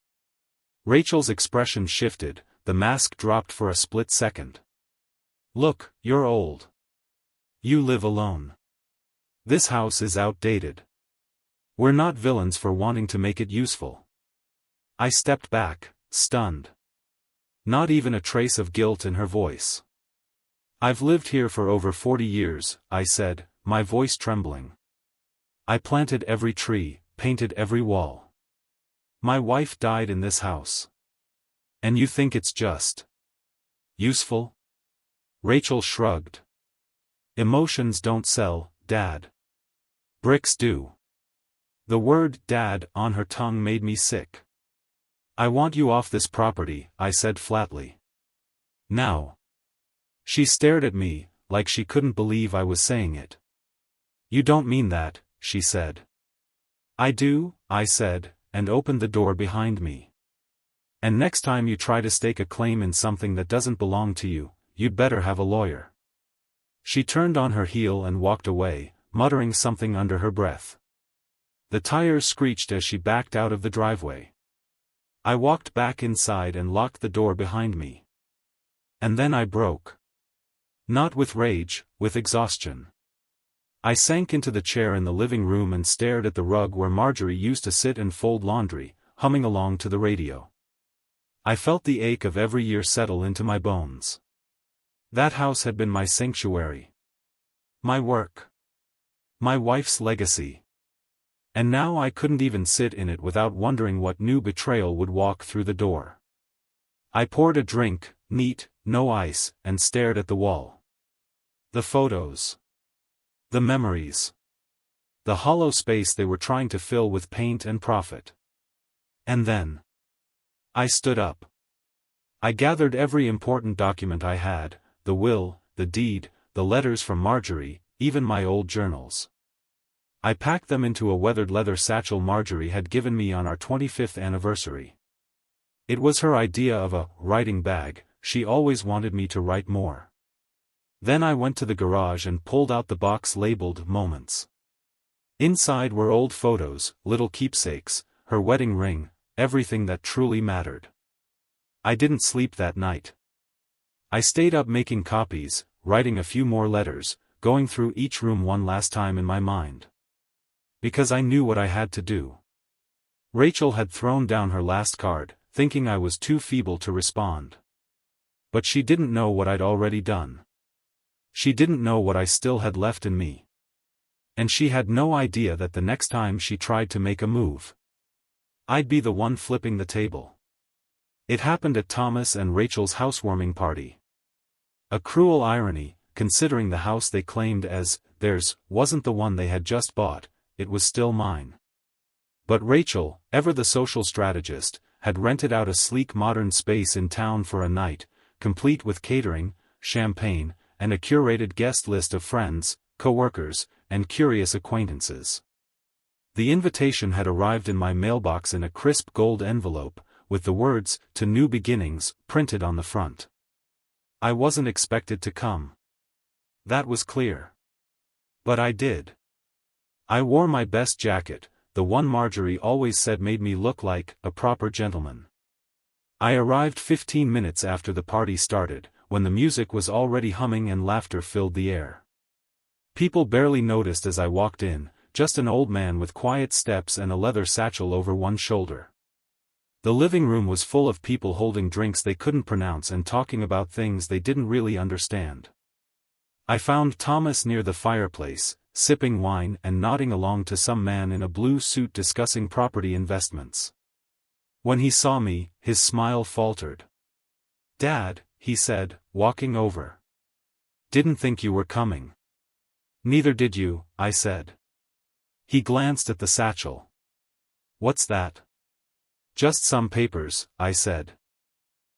Rachel's expression shifted, the mask dropped for a split second. "Look, you're old. You live alone. This house is outdated. We're not villains for wanting to make it useful." I stepped back, stunned. Not even a trace of guilt in her voice. "I've lived here for over 40 years, I said, my voice trembling. "I planted every tree, painted every wall. My wife died in this house. And you think it's just useful?" Rachel shrugged. "Emotions don't sell, Dad. Bricks do." The word "dad" on her tongue made me sick. "I want you off this property," I said flatly. "Now." She stared at me, like she couldn't believe I was saying it. "You don't mean that," she said. "I do," I said, and opened the door behind me. "And next time you try to stake a claim in something that doesn't belong to you, you'd better have a lawyer." She turned on her heel and walked away, muttering something under her breath. The tires screeched as she backed out of the driveway. I walked back inside and locked the door behind me. And then I broke. Not with rage, with exhaustion. I sank into the chair in the living room and stared at the rug where Marjorie used to sit and fold laundry, humming along to the radio. I felt the ache of every year settle into my bones. That house had been my sanctuary. My work. My wife's legacy. And now I couldn't even sit in it without wondering what new betrayal would walk through the door. I poured a drink, neat, no ice, and stared at the wall. The photos. The memories. The hollow space they were trying to fill with paint and profit. And then I stood up. I gathered every important document I had, the will, the deed, the letters from Marjorie, even my old journals. I packed them into a weathered leather satchel Marjorie had given me on our 25th anniversary. It was her idea of a writing bag. She always wanted me to write more. Then I went to the garage and pulled out the box labeled Moments. Inside were old photos, little keepsakes, her wedding ring, everything that truly mattered. I didn't sleep that night. I stayed up making copies, writing a few more letters, going through each room one last time in my mind. Because I knew what I had to do. Rachel had thrown down her last card, thinking I was too feeble to respond. But she didn't know what I'd already done. She didn't know what I still had left in me. And she had no idea that the next time she tried to make a move, I'd be the one flipping the table. It happened at Thomas and Rachel's housewarming party. A cruel irony, considering the house they claimed as theirs wasn't the one they had just bought, it was still mine. But Rachel, ever the social strategist, had rented out a sleek modern space in town for a night, complete with catering, champagne, and a curated guest list of friends, co-workers, and curious acquaintances. The invitation had arrived in my mailbox in a crisp gold envelope, with the words, "To New Beginnings," printed on the front. I wasn't expected to come. That was clear. But I did. I wore my best jacket, the one Marjorie always said made me look like a proper gentleman. I arrived 15 minutes after the party started, when the music was already humming and laughter filled the air. People barely noticed as I walked in, just an old man with quiet steps and a leather satchel over one shoulder. The living room was full of people holding drinks they couldn't pronounce and talking about things they didn't really understand. I found Thomas near the fireplace, sipping wine and nodding along to some man in a blue suit discussing property investments. When he saw me, his smile faltered. "Dad," he said, walking over. "Didn't think you were coming." "Neither did you," I said. He glanced at the satchel. "What's that?" "Just some papers," I said.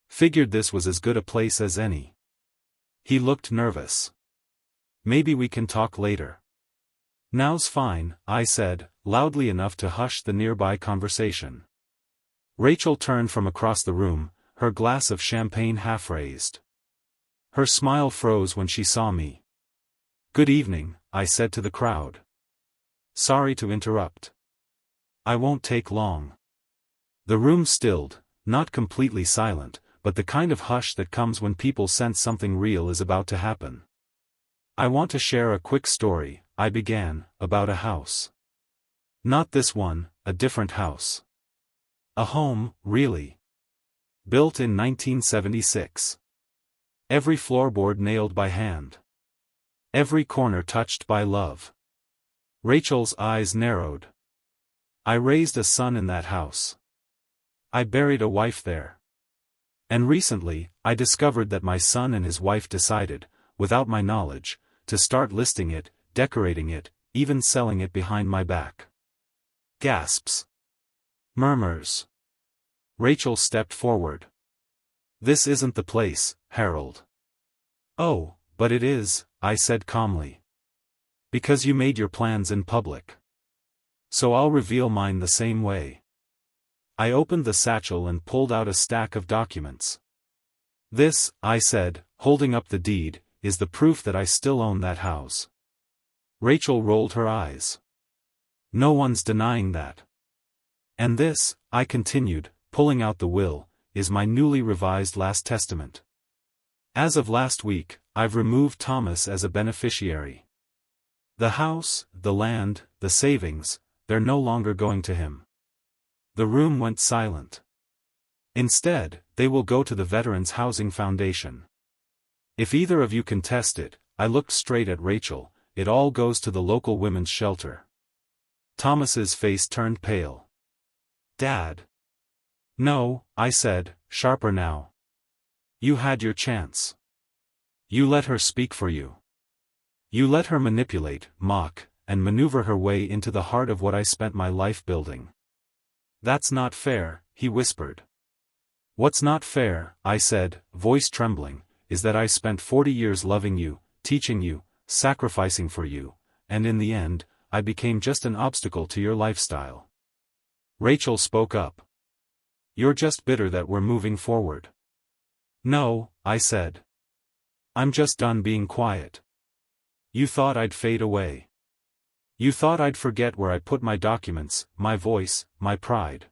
"Figured this was as good a place as any." He looked nervous. "Maybe we can talk later." "Now's fine," I said, loudly enough to hush the nearby conversation. Rachel turned from across the room, her glass of champagne half raised. Her smile froze when she saw me. "Good evening," I said to the crowd. "Sorry to interrupt." "I won't take long." The room stilled, not completely silent, but the kind of hush that comes when people sense something real is about to happen. "I want to share a quick story," I began, "about a house. Not this one, a different house. A home, really. Built in 1976. Every floorboard nailed by hand. Every corner touched by love." Rachel's eyes narrowed. "I raised a son in that house. I buried a wife there. And recently, I discovered that my son and his wife decided, without my knowledge, to start listing it, decorating it, even selling it behind my back." Gasps. Murmurs. Rachel stepped forward. "This isn't the place, Harold." "Oh, but it is," I said calmly. "Because you made your plans in public. So I'll reveal mine the same way." I opened the satchel and pulled out a stack of documents. "This," I said, holding up the deed, "is the proof that I still own that house." Rachel rolled her eyes. "No one's denying that." "And this," I continued, pulling out the will, "is my newly revised last testament. As of last week, I've removed Thomas as a beneficiary. The house, the land, the savings, they're no longer going to him." The room went silent. "Instead, they will go to the Veterans Housing Foundation. If either of you can test it," I looked straight at Rachel, "it all goes to the local women's shelter." Thomas's face turned pale. "Dad." "No," I said, sharper now. "You had your chance. You let her speak for you. You let her manipulate, mock, and maneuver her way into the heart of what I spent my life building." "That's not fair," he whispered. "What's not fair," I said, voice trembling, "is that I spent 40 years loving you, teaching you, sacrificing for you, and in the end, I became just an obstacle to your lifestyle." Rachel spoke up. "You're just bitter that we're moving forward." "No," I said. I'm just done being quiet. You thought I'd fade away. You thought I'd forget where I put my documents, my voice, my pride.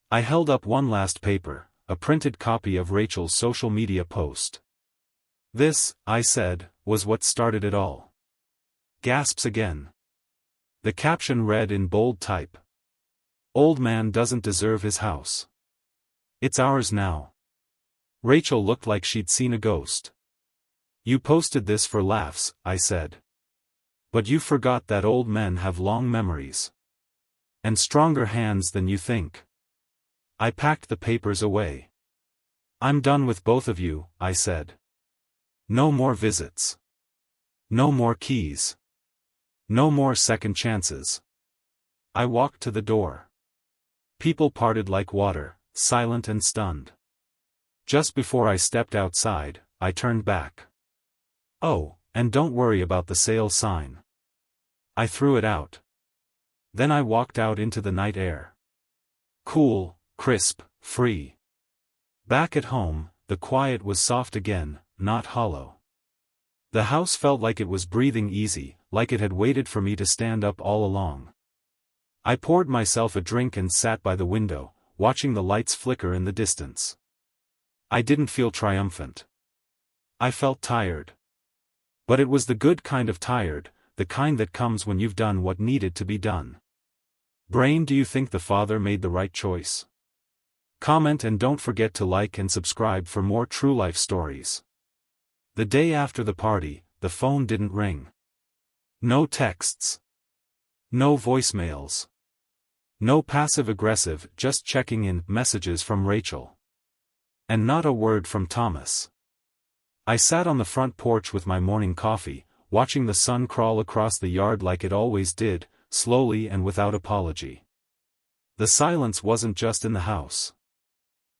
I held up one last paper, a printed copy of Rachel's social media post. This, I said, was what started it all. Gasps again. The caption read in bold type. Old man doesn't deserve his house. It's ours now. Rachel looked like she'd seen a ghost. You posted this for laughs, I said. But you forgot that old men have long memories. And stronger hands than you think. I packed the papers away. I'm done with both of you, I said. No more visits. No more keys. No more second chances. I walked to the door. People parted like water, silent and stunned. Just before I stepped outside, I turned back. Oh, and don't worry about the sale sign. I threw it out. Then I walked out into the night air. Cool, crisp, free. Back at home, the quiet was soft again, not hollow. The house felt like it was breathing easy, like it had waited for me to stand up all along. I poured myself a drink and sat by the window, watching the lights flicker in the distance. I didn't feel triumphant. I felt tired. But it was the good kind of tired, the kind that comes when you've done what needed to be done. Brain, do you think the father made the right choice? Comment and don't forget to like and subscribe for more true life stories. The day after the party, the phone didn't ring. No texts. No voicemails. No passive-aggressive, just checking in messages from Rachel. And not a word from Thomas. I sat on the front porch with my morning coffee, watching the sun crawl across the yard like it always did, slowly and without apology. The silence wasn't just in the house.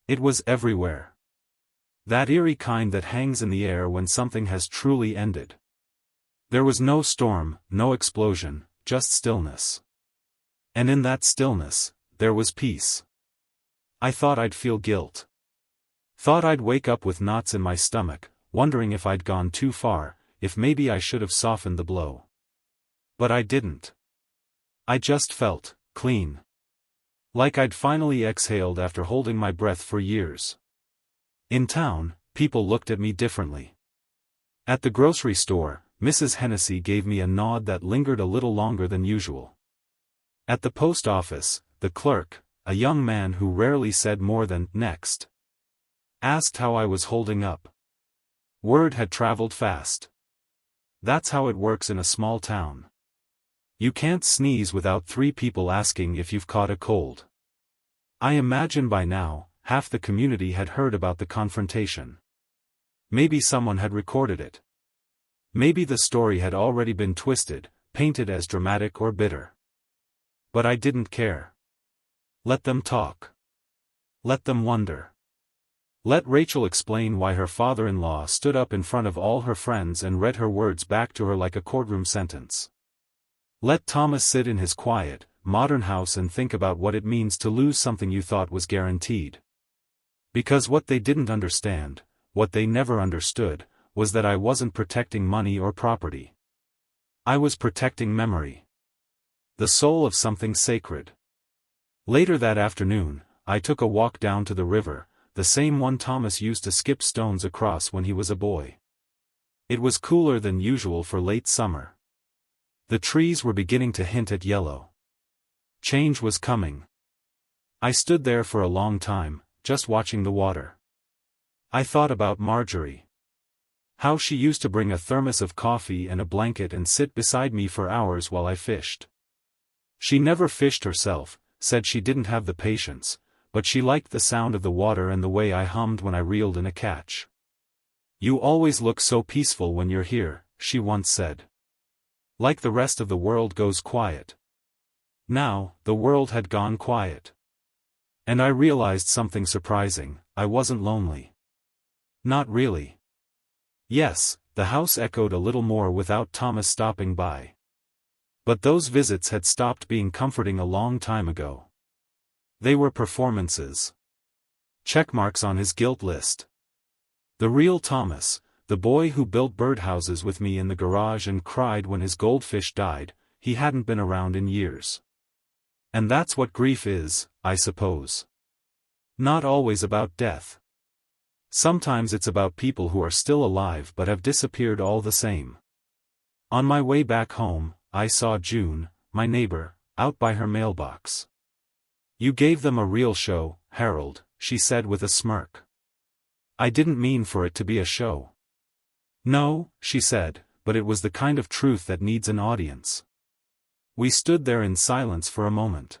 It was everywhere. That eerie kind that hangs in the air when something has truly ended. There was no storm, no explosion, just stillness. And in that stillness, there was peace. I thought I'd feel guilt. Thought I'd wake up with knots in my stomach, wondering if I'd gone too far, if maybe I should have softened the blow. But I didn't. I just felt clean. Like I'd finally exhaled after holding my breath for years. In town, people looked at me differently. At the grocery store, Mrs. Hennessy gave me a nod that lingered a little longer than usual. At the post office, the clerk, a young man who rarely said more than "next," asked how I was holding up. Word had traveled fast. That's how it works in a small town. You can't sneeze without 3 people asking if you've caught a cold. I imagine by now, half the community had heard about the confrontation. Maybe someone had recorded it. Maybe the story had already been twisted, painted as dramatic or bitter. But I didn't care. Let them talk. Let them wonder. Let Rachel explain why her father-in-law stood up in front of all her friends and read her words back to her like a courtroom sentence. Let Thomas sit in his quiet, modern house and think about what it means to lose something you thought was guaranteed. Because what they didn't understand, what they never understood, was that I wasn't protecting money or property. I was protecting memory. The soul of something sacred. Later that afternoon, I took a walk down to the river, the same one Thomas used to skip stones across when he was a boy. It was cooler than usual for late summer. The trees were beginning to hint at yellow. Change was coming. I stood there for a long time, just watching the water. I thought about Marjorie. How she used to bring a thermos of coffee and a blanket and sit beside me for hours while I fished. She never fished herself, said she didn't have the patience, but she liked the sound of the water and the way I hummed when I reeled in a catch. You always look so peaceful when you're here, she once said. Like the rest of the world goes quiet. Now, the world had gone quiet. And I realized something surprising, I wasn't lonely. Not really. Yes, the house echoed a little more without Thomas stopping by. But those visits had stopped being comforting a long time ago. They were performances. Checkmarks on his guilt list. The real Thomas, the boy who built birdhouses with me in the garage and cried when his goldfish died, he hadn't been around in years. And that's what grief is, I suppose. Not always about death. Sometimes it's about people who are still alive but have disappeared all the same. On my way back home, I saw June, my neighbor, out by her mailbox. "You gave them a real show, Harold," she said with a smirk. "I didn't mean for it to be a show." "No," she said, "but it was the kind of truth that needs an audience." We stood there in silence for a moment.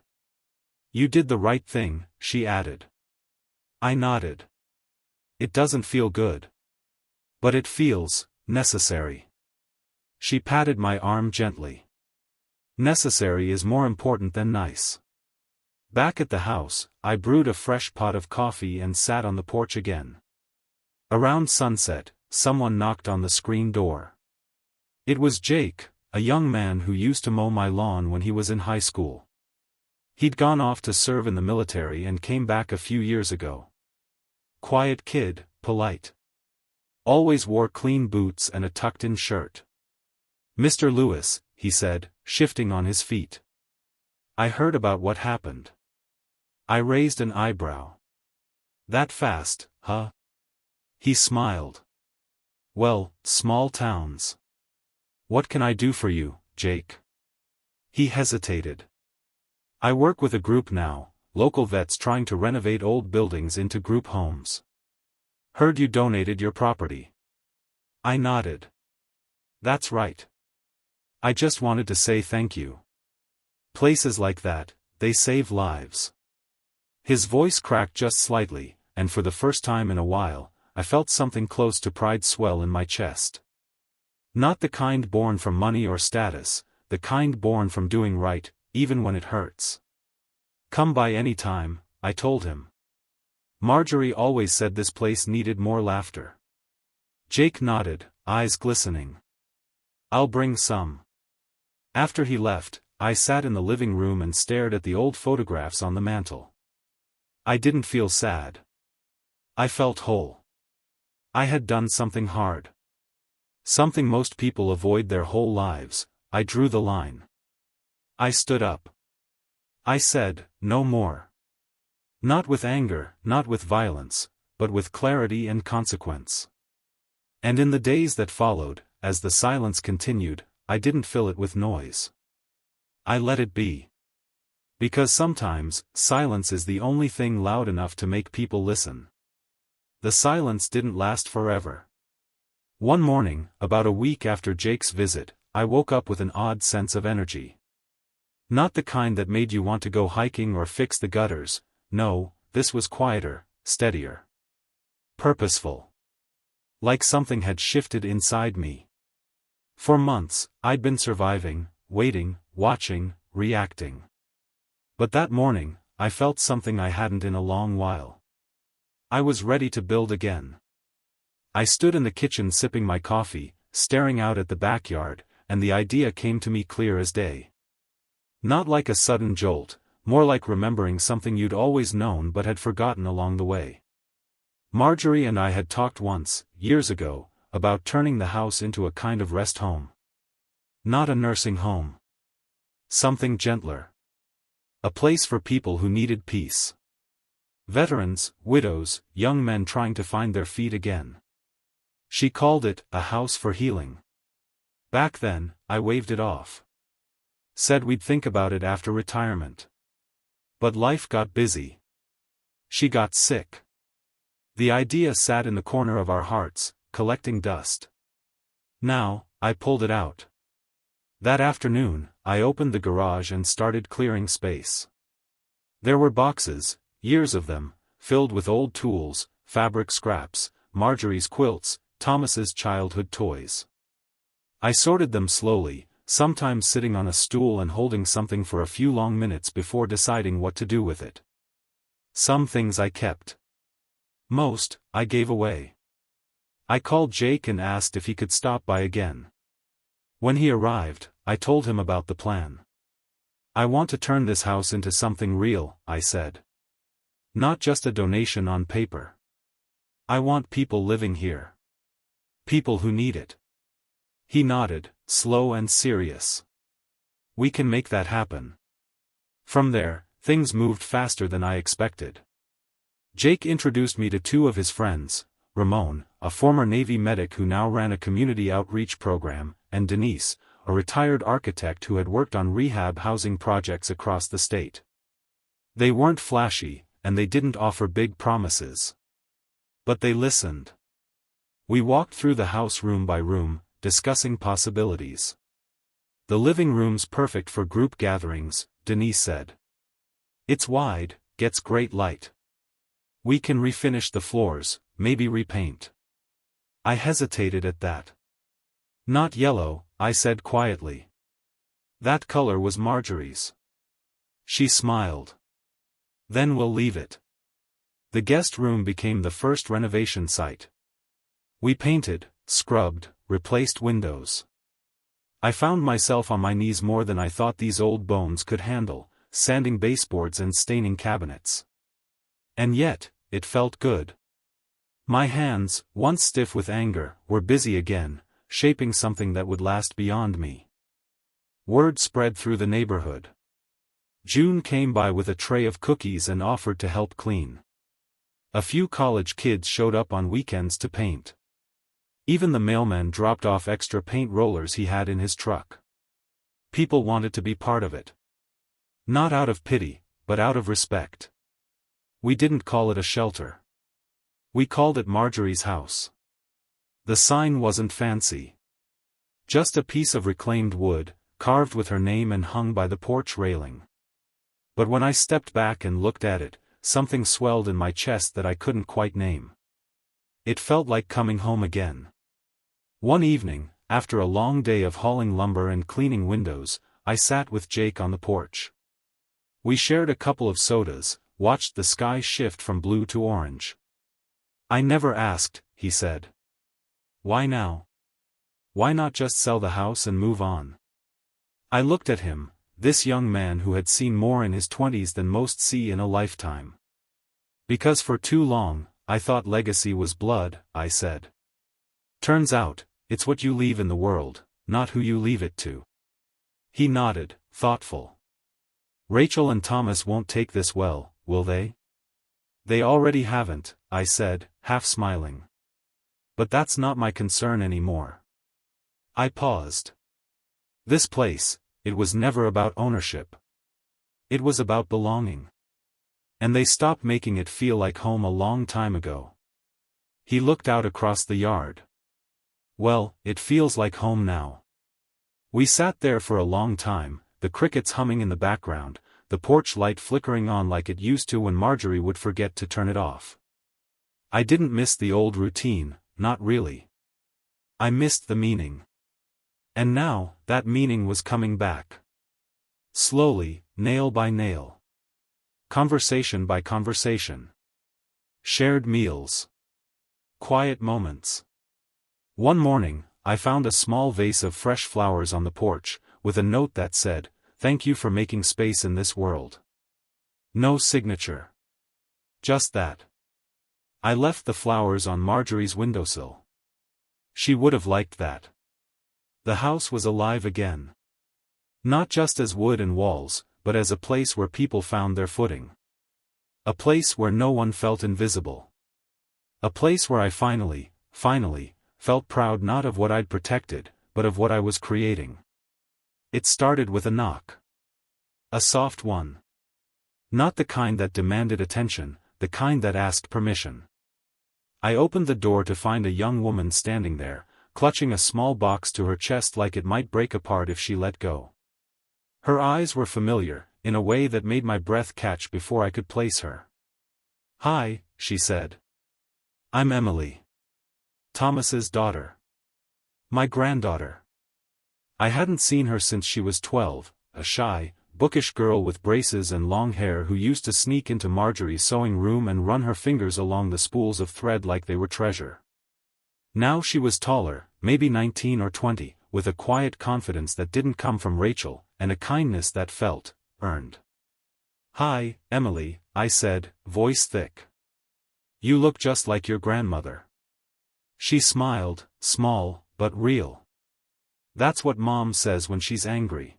"You did the right thing," she added. I nodded. "It doesn't feel good. But it feels necessary." She patted my arm gently. Necessary is more important than nice. Back at the house, I brewed a fresh pot of coffee and sat on the porch again. Around sunset, someone knocked on the screen door. It was Jake, a young man who used to mow my lawn when he was in high school. He'd gone off to serve in the military and came back a few years ago. Quiet kid, polite. Always wore clean boots and a tucked-in shirt. "Mr. Lewis," he said, shifting on his feet. "I heard about what happened." I raised an eyebrow. "That fast, huh?" He smiled. "Well, small towns. What can I do for you, Jake?" He hesitated. "I work with a group now, local vets trying to renovate old buildings into group homes. Heard you donated your property." I nodded. "That's right. I just wanted to say thank you. Places like that, they save lives." His voice cracked just slightly, and for the first time in a while, I felt something close to pride swell in my chest. Not the kind born from money or status, the kind born from doing right, even when it hurts. "Come by any time," I told him. "Marjorie always said this place needed more laughter." Jake nodded, eyes glistening. "I'll bring some." After he left, I sat in the living room and stared at the old photographs on the mantel. I didn't feel sad. I felt whole. I had done something hard. Something most people avoid their whole lives. I drew the line. I stood up. I said, "No more." Not with anger, not with violence, but with clarity and consequence. And in the days that followed, as the silence continued, I didn't fill it with noise. I let it be. Because sometimes, silence is the only thing loud enough to make people listen. The silence didn't last forever. One morning, about a week after Jake's visit, I woke up with an odd sense of energy. Not the kind that made you want to go hiking or fix the gutters, no, this was quieter, steadier. Purposeful. Like something had shifted inside me. For months, I'd been surviving, waiting, watching, reacting. But that morning, I felt something I hadn't in a long while. I was ready to build again. I stood in the kitchen sipping my coffee, staring out at the backyard, and the idea came to me clear as day. Not like a sudden jolt, more like remembering something you'd always known but had forgotten along the way. Marjorie and I had talked once, years ago, about turning the house into a kind of rest home. Not a nursing home. Something gentler. A place for people who needed peace. Veterans, widows, young men trying to find their feet again. She called it a house for healing. Back then, I waved it off. Said we'd think about it after retirement. But life got busy. She got sick. The idea sat in the corner of our hearts, collecting dust. Now, I pulled it out. That afternoon, I opened the garage and started clearing space. There were boxes, years of them, filled with old tools, fabric scraps, Marjorie's quilts, Thomas's childhood toys. I sorted them slowly, sometimes sitting on a stool and holding something for a few long minutes before deciding what to do with it. Some things I kept. Most, I gave away. I called Jake and asked if he could stop by again. When he arrived, I told him about the plan. "I want to turn this house into something real," I said. "Not just a donation on paper. I want people living here. People who need it. He nodded, slow and serious. We can make that happen. From there, things moved faster than I expected. Jake introduced me to two of his friends, Ramon, a former Navy medic who now ran a community outreach program, and Denise, a retired architect who had worked on rehab housing projects across the state. They weren't flashy, and they didn't offer big promises. But they listened. We walked through the house room by room, discussing possibilities. The living room's perfect for group gatherings, Denise said. It's wide, gets great light. We can refinish the floors, maybe repaint. I hesitated at that. Not yellow, I said quietly. That color was Marjorie's. She smiled. Then we'll leave it. The guest room became the first renovation site. We painted, scrubbed, replaced windows. I found myself on my knees more than I thought these old bones could handle, sanding baseboards and staining cabinets. And yet, it felt good. My hands, once stiff with anger, were busy again, shaping something that would last beyond me. Word spread through the neighborhood. June came by with a tray of cookies and offered to help clean. A few college kids showed up on weekends to paint. Even the mailman dropped off extra paint rollers he had in his truck. People wanted to be part of it. Not out of pity, but out of respect. We didn't call it a shelter. We called it Marjorie's house. The sign wasn't fancy. Just a piece of reclaimed wood, carved with her name and hung by the porch railing. But when I stepped back and looked at it, something swelled in my chest that I couldn't quite name. It felt like coming home again. One evening, after a long day of hauling lumber and cleaning windows, I sat with Jake on the porch. We shared a couple of sodas, watched the sky shift from blue to orange. I never asked, he said. Why now? Why not just sell the house and move on? I looked at him, this young man who had seen more in his 20s than most see in a lifetime. Because for too long, I thought legacy was blood, I said. Turns out, it's what you leave in the world, not who you leave it to. He nodded, thoughtful. Rachel and Thomas won't take this well, will they? They already haven't, I said, half smiling. But that's not my concern anymore. I paused. This place, it was never about ownership. It was about belonging. And they stopped making it feel like home a long time ago. He looked out across the yard. Well, it feels like home now. We sat there for a long time, the crickets humming in the background, the porch light flickering on like it used to when Marjorie would forget to turn it off. I didn't miss the old routine, not really. I missed the meaning. And now, that meaning was coming back. Slowly, nail by nail. Conversation by conversation. Shared meals. Quiet moments. One morning, I found a small vase of fresh flowers on the porch, with a note that said, "Thank you for making space in this world." No signature. Just that. I left the flowers on Marjorie's windowsill. She would have liked that. The house was alive again. Not just as wood and walls, but as a place where people found their footing. A place where no one felt invisible. A place where I finally, felt proud not of what I'd protected, but of what I was creating. It started with a knock. A soft one. Not the kind that demanded attention, the kind that asked permission. I opened the door to find a young woman standing there, clutching a small box to her chest like it might break apart if she let go. Her eyes were familiar, in a way that made my breath catch before I could place her. "Hi," she said. "I'm Emily. Thomas's daughter. My granddaughter." I hadn't seen her since she was 12, a shy, bookish girl with braces and long hair who used to sneak into Marjorie's sewing room and run her fingers along the spools of thread like they were treasure. Now she was taller, maybe 19 or 20, with a quiet confidence that didn't come from Rachel, and a kindness that felt earned. "Hi, Emily," I said, voice thick. "You look just like your grandmother." She smiled, small, but real. That's what Mom says when she's angry.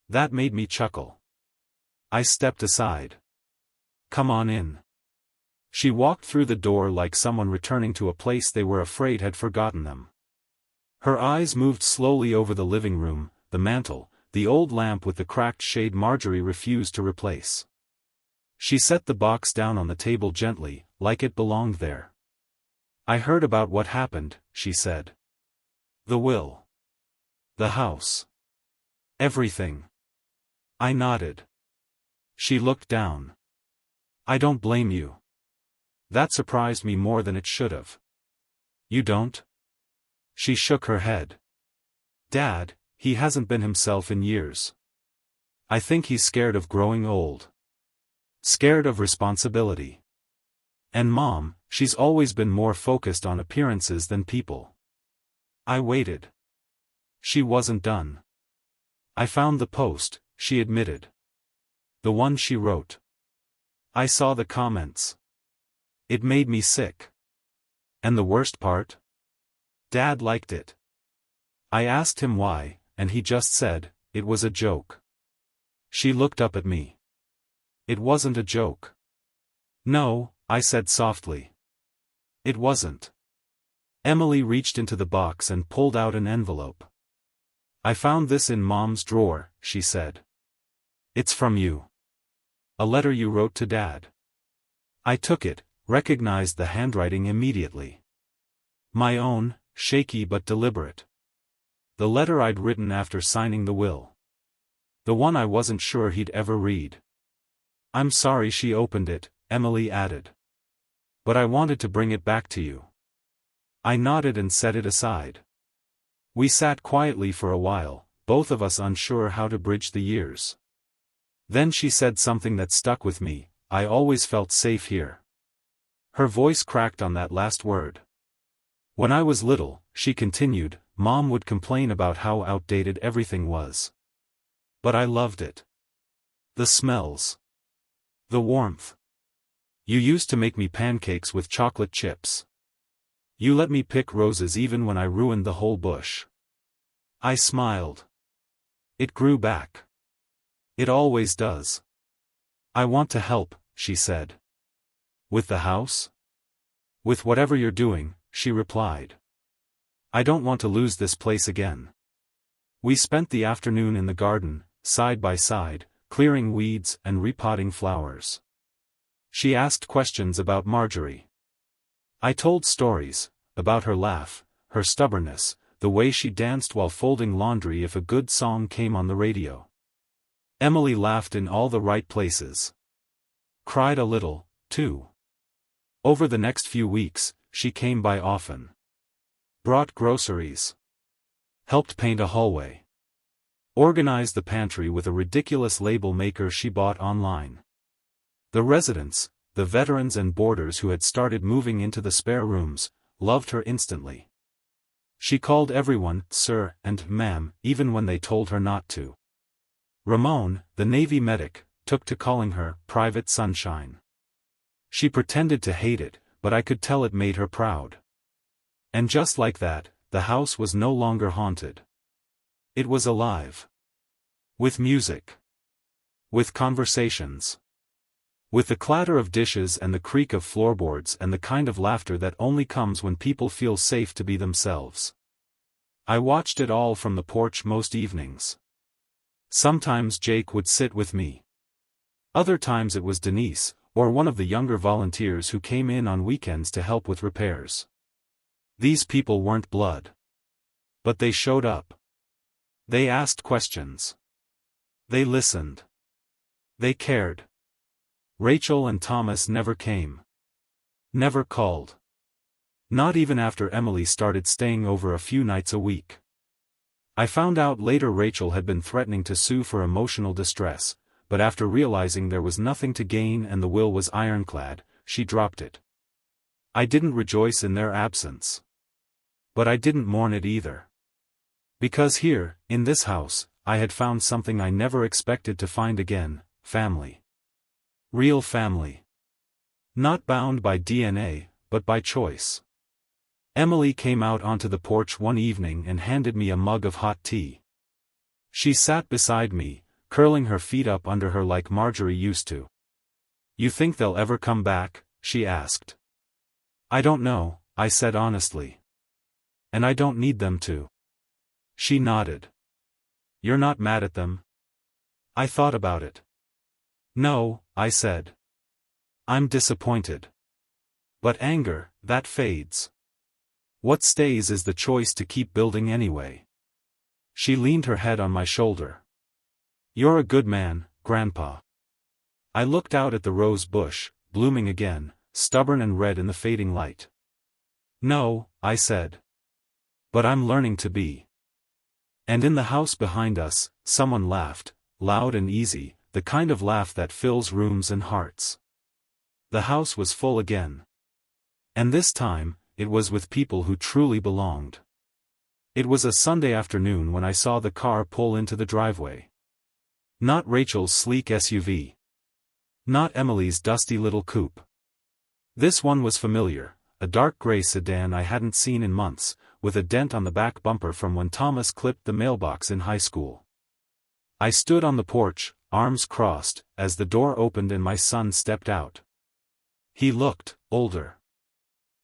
That made me chuckle. I stepped aside. Come on in. She walked through the door like someone returning to a place they were afraid had forgotten them. Her eyes moved slowly over the living room, the mantel, the old lamp with the cracked shade Marjorie refused to replace. She set the box down on the table gently, like it belonged there. I heard about what happened, she said. The will. The house. Everything. I nodded. She looked down. I don't blame you. That surprised me more than it should have. You don't? She shook her head. Dad, he hasn't been himself in years. I think he's scared of growing old. Scared of responsibility. And Mom, she's always been more focused on appearances than people. I waited. She wasn't done. I found the post, she admitted. The one she wrote. I saw the comments. It made me sick. And the worst part? Dad liked it. I asked him why, and he just said, it was a joke. She looked up at me. It wasn't a joke. No, I said softly. It wasn't. Emily reached into the box and pulled out an envelope. I found this in Mom's drawer, she said. It's from you. A letter you wrote to Dad. I took it, recognized the handwriting immediately. My own, shaky but deliberate. The letter I'd written after signing the will. The one I wasn't sure he'd ever read. I'm sorry she opened it, Emily added. But I wanted to bring it back to you. I nodded and set it aside. We sat quietly for a while, both of us unsure how to bridge the years. Then she said something that stuck with me, I always felt safe here. Her voice cracked on that last word. When I was little, she continued, Mom would complain about how outdated everything was. But I loved it. The smells. The warmth. You used to make me pancakes with chocolate chips. You let me pick roses even when I ruined the whole bush. I smiled. It grew back. It always does. I want to help, she said. With the house? With whatever you're doing, she replied. I don't want to lose this place again. We spent the afternoon in the garden, side by side, clearing weeds and repotting flowers. She asked questions about Marjorie. I told stories, about her laugh, her stubbornness, the way she danced while folding laundry if a good song came on the radio. Emily laughed in all the right places. Cried a little, too. Over the next few weeks, she came by often. Brought groceries. Helped paint a hallway. Organized the pantry with a ridiculous label maker she bought online. The residents, the veterans and boarders who had started moving into the spare rooms, loved her instantly. She called everyone, sir and ma'am, even when they told her not to. Ramon, the Navy medic, took to calling her Private Sunshine. She pretended to hate it, but I could tell it made her proud. And just like that, the house was no longer haunted. It was alive. With music. With conversations. With the clatter of dishes and the creak of floorboards and the kind of laughter that only comes when people feel safe to be themselves. I watched it all from the porch most evenings. Sometimes Jake would sit with me. Other times it was Denise, or one of the younger volunteers who came in on weekends to help with repairs. These people weren't blood. But they showed up. They asked questions. They listened. They cared. Rachel and Thomas never came. Never called. Not even after Emily started staying over a few nights a week. I found out later Rachel had been threatening to sue for emotional distress, but after realizing there was nothing to gain and the will was ironclad, she dropped it. I didn't rejoice in their absence. But I didn't mourn it either. Because here, in this house, I had found something I never expected to find again, family. Real family. Not bound by DNA, but by choice. Emily came out onto the porch one evening and handed me a mug of hot tea. She sat beside me, curling her feet up under her like Marjorie used to. "You think they'll ever come back?" she asked. "I don't know," I said honestly. "And I don't need them to." She nodded. "You're not mad at them?" I thought about it. "No," I said. "I'm disappointed. But anger, that fades. What stays is the choice to keep building anyway." She leaned her head on my shoulder. "You're a good man, Grandpa." I looked out at the rose bush, blooming again, stubborn and red in the fading light. "No," I said. "But I'm learning to be." And in the house behind us, someone laughed, loud and easy, the kind of laugh that fills rooms and hearts. The house was full again. And this time, it was with people who truly belonged. It was a Sunday afternoon when I saw the car pull into the driveway. Not Rachel's sleek SUV. Not Emily's dusty little coupe. This one was familiar, a dark gray sedan I hadn't seen in months, with a dent on the back bumper from when Thomas clipped the mailbox in high school. I stood on the porch, arms crossed, as the door opened and my son stepped out. He looked older.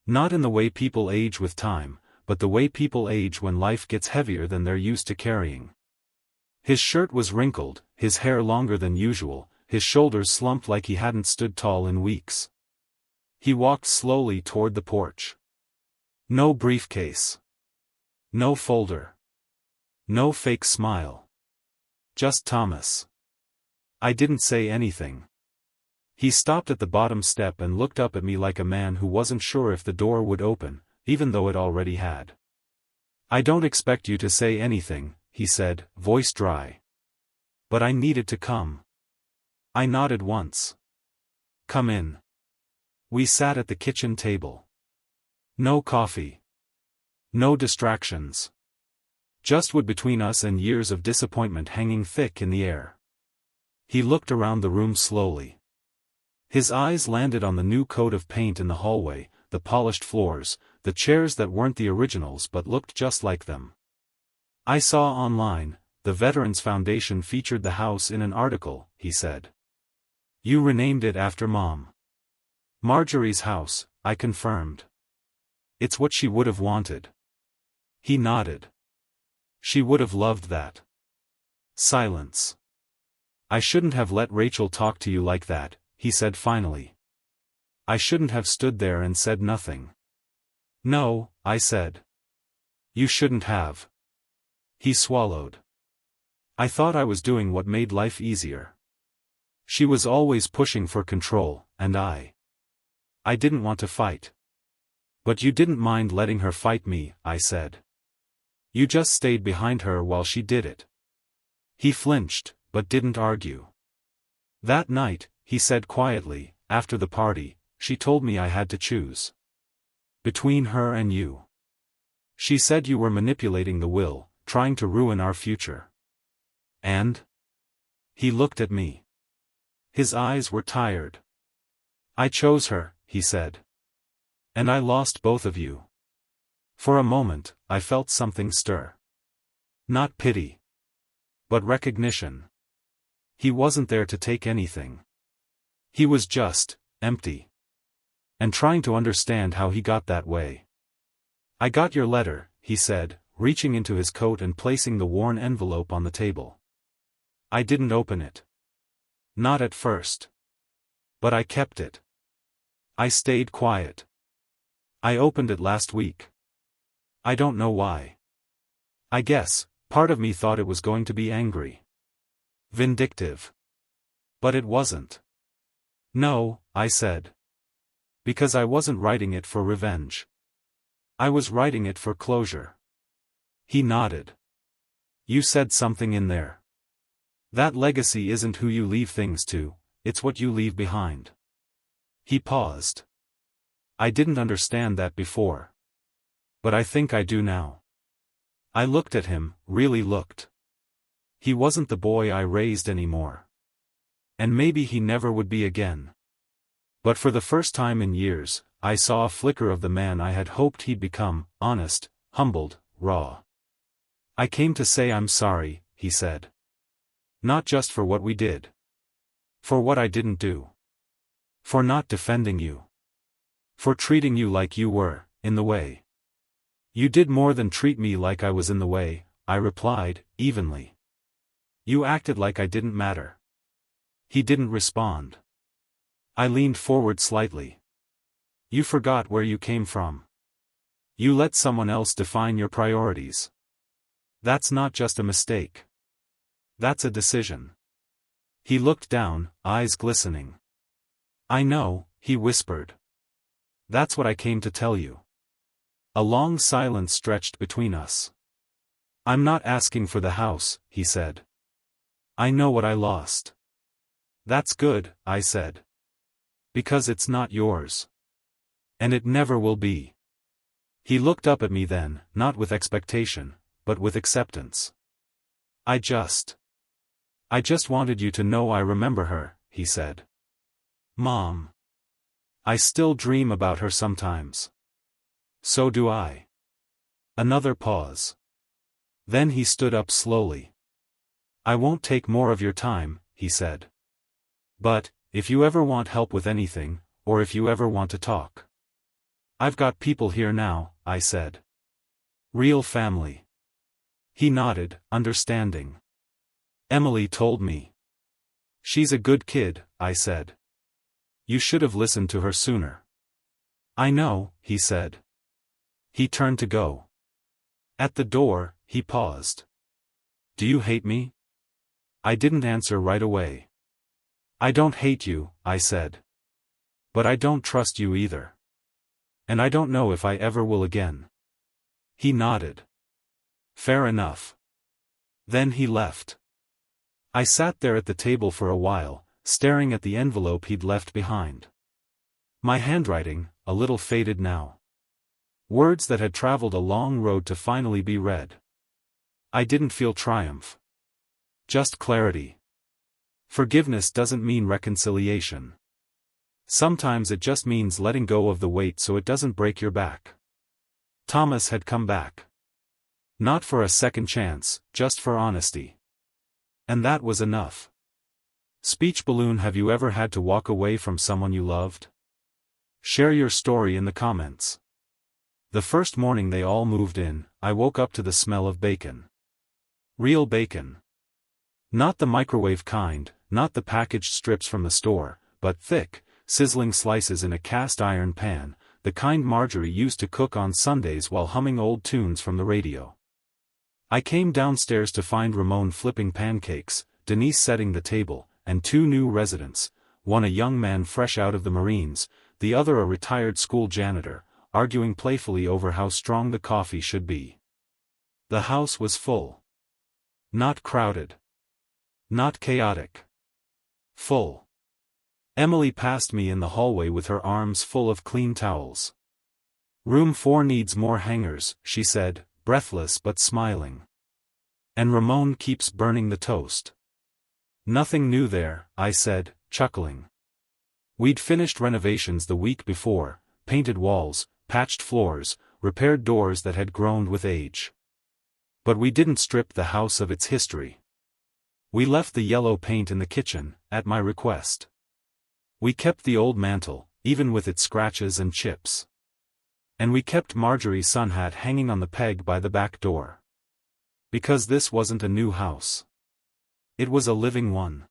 Not in the way people age with time, but the way people age when life gets heavier than they're used to carrying. His shirt was wrinkled, his hair longer than usual, his shoulders slumped like he hadn't stood tall in weeks. He walked slowly toward the porch. No briefcase. No folder. No fake smile. Just Thomas. I didn't say anything. He stopped at the bottom step and looked up at me like a man who wasn't sure if the door would open, even though it already had. "I don't expect you to say anything," he said, voice dry. "But I needed to come." I nodded once. "Come in." We sat at the kitchen table. No coffee. No distractions. Just wood between us and years of disappointment hanging thick in the air. He looked around the room slowly. His eyes landed on the new coat of paint in the hallway, the polished floors, the chairs that weren't the originals but looked just like them. "I saw online, the Veterans Foundation featured the house in an article," he said. "You renamed it after Mom." "Marjorie's house," I confirmed. "It's what she would have wanted." He nodded. "She would have loved that." Silence. "I shouldn't have let Rachel talk to you like that," he said finally. "I shouldn't have stood there and said nothing." "No," I said. "You shouldn't have." He swallowed. "I thought I was doing what made life easier. She was always pushing for control, and I didn't want to fight." "But you didn't mind letting her fight me," I said. "You just stayed behind her while she did it." He flinched, but didn't argue. "That night," he said quietly, "after the party, she told me I had to choose between her and you. She said you were manipulating the will, trying to ruin our future. And?" He looked at me. His eyes were tired. "I chose her," he said. "And I lost both of you." For a moment, I felt something stir. Not pity. But recognition. He wasn't there to take anything. He was just empty. And trying to understand how he got that way. "I got your letter," he said, reaching into his coat and placing the worn envelope on the table. "I didn't open it. Not at first. But I kept it. I stayed quiet. I opened it last week. I don't know why. I guess, part of me thought it was going to be angry. Vindictive. But it wasn't." "No," I said. "Because I wasn't writing it for revenge. I was writing it for closure." He nodded. "You said something in there. That legacy isn't who you leave things to, it's what you leave behind." He paused. "I didn't understand that before. But I think I do now." I looked at him, really looked. He wasn't the boy I raised anymore. And maybe he never would be again. But for the first time in years, I saw a flicker of the man I had hoped he'd become, honest, humbled, raw. "I came to say I'm sorry," he said. "Not just for what we did. For what I didn't do. For not defending you. For treating you like you were, in the way." "You did more than treat me like I was in the way," I replied, evenly. "You acted like I didn't matter." He didn't respond. I leaned forward slightly. "You forgot where you came from. You let someone else define your priorities. That's not just a mistake. That's a decision." He looked down, eyes glistening. "I know," he whispered. "That's what I came to tell you." A long silence stretched between us. "I'm not asking for the house," he said. "I know what I lost." "That's good," I said. "Because it's not yours. And it never will be." He looked up at me then, not with expectation, but with acceptance. I just wanted you to know I remember her," he said. "Mom. I still dream about her sometimes." "So do I." Another pause. Then he stood up slowly. "I won't take more of your time," he said. "But, if you ever want help with anything, or if you ever want to talk. I've got people here now," I said. "Real family." He nodded, understanding. "Emily told me." "She's a good kid," I said. "You should have listened to her sooner." "I know," he said. He turned to go. At the door, he paused. "Do you hate me?" I didn't answer right away. "I don't hate you," I said. "But I don't trust you either. And I don't know if I ever will again." He nodded. "Fair enough." Then he left. I sat there at the table for a while, staring at the envelope he'd left behind. My handwriting, a little faded now. Words that had traveled a long road to finally be read. I didn't feel triumph. Just clarity. Forgiveness doesn't mean reconciliation. Sometimes it just means letting go of the weight so it doesn't break your back. Thomas had come back. Not for a second chance, just for honesty. And that was enough. Speech balloon. Have you ever had to walk away from someone you loved? Share your story in the comments. The first morning they all moved in, I woke up to the smell of bacon. Real bacon. Not the microwave kind, not the packaged strips from the store, but thick, sizzling slices in a cast iron pan, the kind Marjorie used to cook on Sundays while humming old tunes from the radio. I came downstairs to find Ramon flipping pancakes, Denise setting the table, and two new residents, one a young man fresh out of the Marines, the other a retired school janitor, arguing playfully over how strong the coffee should be. The house was full. Not crowded. Not chaotic. Full. Emily passed me in the hallway with her arms full of clean towels. "Room 4 needs more hangers," she said, breathless but smiling. "And Ramon keeps burning the toast." "Nothing new there," I said, chuckling. We'd finished renovations the week before, painted walls, patched floors, repaired doors that had groaned with age. But we didn't strip the house of its history. We left the yellow paint in the kitchen, at my request. We kept the old mantel, even with its scratches and chips. And we kept Marjorie's sun hat hanging on the peg by the back door. Because this wasn't a new house. It was a living one.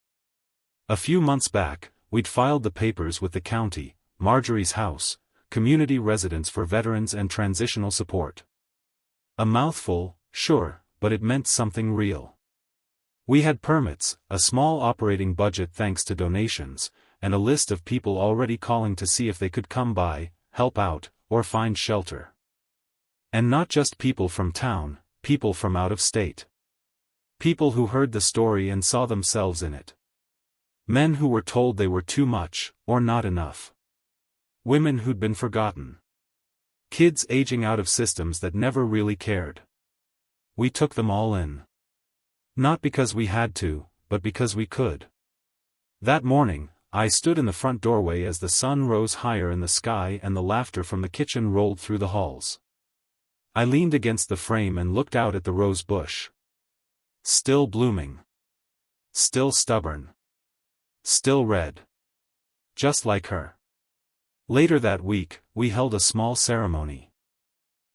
A few months back, we'd filed the papers with the county, Marjorie's house, community residence for veterans and transitional support. A mouthful, sure, but it meant something real. We had permits, a small operating budget thanks to donations, and a list of people already calling to see if they could come by, help out, or find shelter. And not just people from town, people from out of state. People who heard the story and saw themselves in it. Men who were told they were too much, or not enough. Women who'd been forgotten. Kids aging out of systems that never really cared. We took them all in. Not because we had to, but because we could. That morning, I stood in the front doorway as the sun rose higher in the sky and the laughter from the kitchen rolled through the halls. I leaned against the frame and looked out at the rose bush. Still blooming. Still stubborn. Still red. Just like her. Later that week, we held a small ceremony.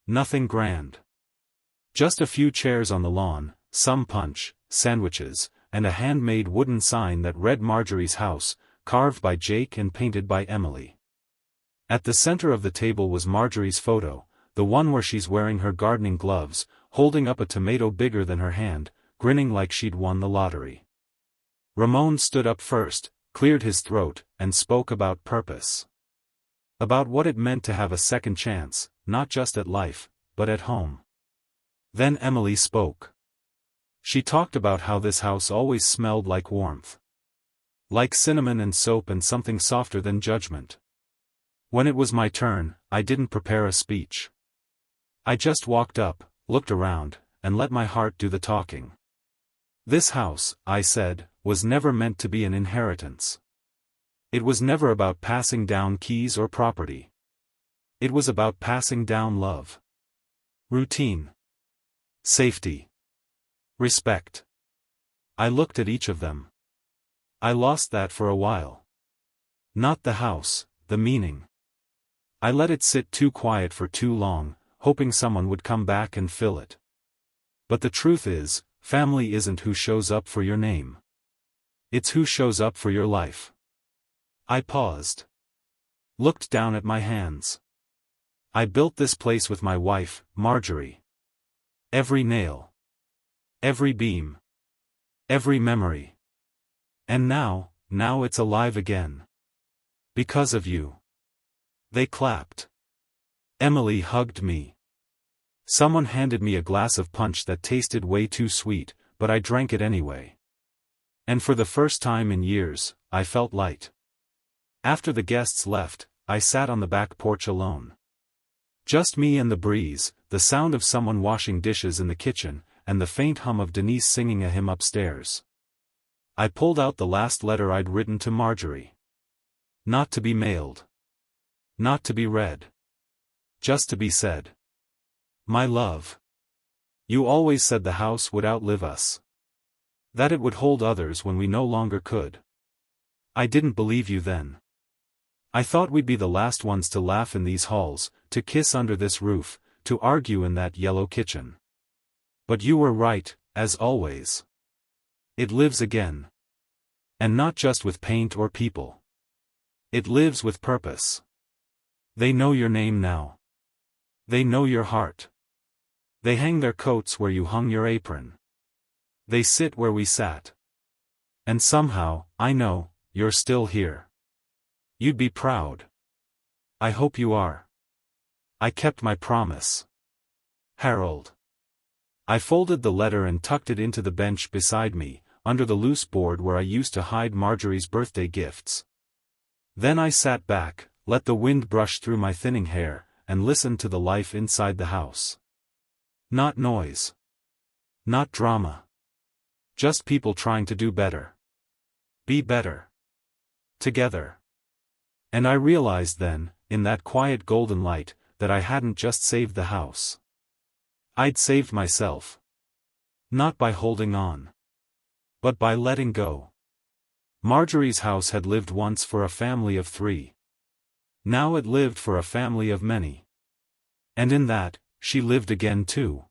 Nothing grand. Just a few chairs on the lawn, some punch, sandwiches, and a handmade wooden sign that read Marjorie's house, carved by Jake and painted by Emily. At the center of the table was Marjorie's photo, the one where she's wearing her gardening gloves, holding up a tomato bigger than her hand, grinning like she'd won the lottery. Ramon stood up first, cleared his throat, and spoke about purpose. About what it meant to have a second chance, not just at life, but at home. Then Emily spoke. She talked about how this house always smelled like warmth. Like cinnamon and soap and something softer than judgment. When it was my turn, I didn't prepare a speech. I just walked up, looked around, and let my heart do the talking. This house, I said, was never meant to be an inheritance. It was never about passing down keys or property. It was about passing down love. Routine. Safety. Respect. I looked at each of them. I lost that for a while. Not the house, the meaning. I let it sit too quiet for too long, hoping someone would come back and fill it. But the truth is, family isn't who shows up for your name. It's who shows up for your life. I paused. Looked down at my hands. I built this place with my wife, Marjorie. Every nail. Every beam. Every memory. And now it's alive again. Because of you. They clapped. Emily hugged me. Someone handed me a glass of punch that tasted way too sweet, but I drank it anyway. And for the first time in years, I felt light. After the guests left, I sat on the back porch alone. Just me and the breeze, the sound of someone washing dishes in the kitchen, and the faint hum of Denise singing a hymn upstairs. I pulled out the last letter I'd written to Marjorie. Not to be mailed. Not to be read. Just to be said. My love. You always said the house would outlive us. That it would hold others when we no longer could. I didn't believe you then. I thought we'd be the last ones to laugh in these halls, to kiss under this roof, to argue in that yellow kitchen. But you were right, as always. It lives again. And not just with paint or people. It lives with purpose. They know your name now. They know your heart. They hang their coats where you hung your apron. They sit where we sat. And somehow, I know, you're still here. You'd be proud. I hope you are. I kept my promise. Harold. I folded the letter and tucked it into the bench beside me, under the loose board where I used to hide Marjorie's birthday gifts. Then I sat back, let the wind brush through my thinning hair, and listened to the life inside the house. Not noise. Not drama. Just people trying to do better. Be better. Together. And I realized then, in that quiet golden light, that I hadn't just saved the house. I'd saved myself. Not by holding on. But by letting go. Marjorie's house had lived once for a family of 3. Now it lived for a family of many. And in that, she lived again too.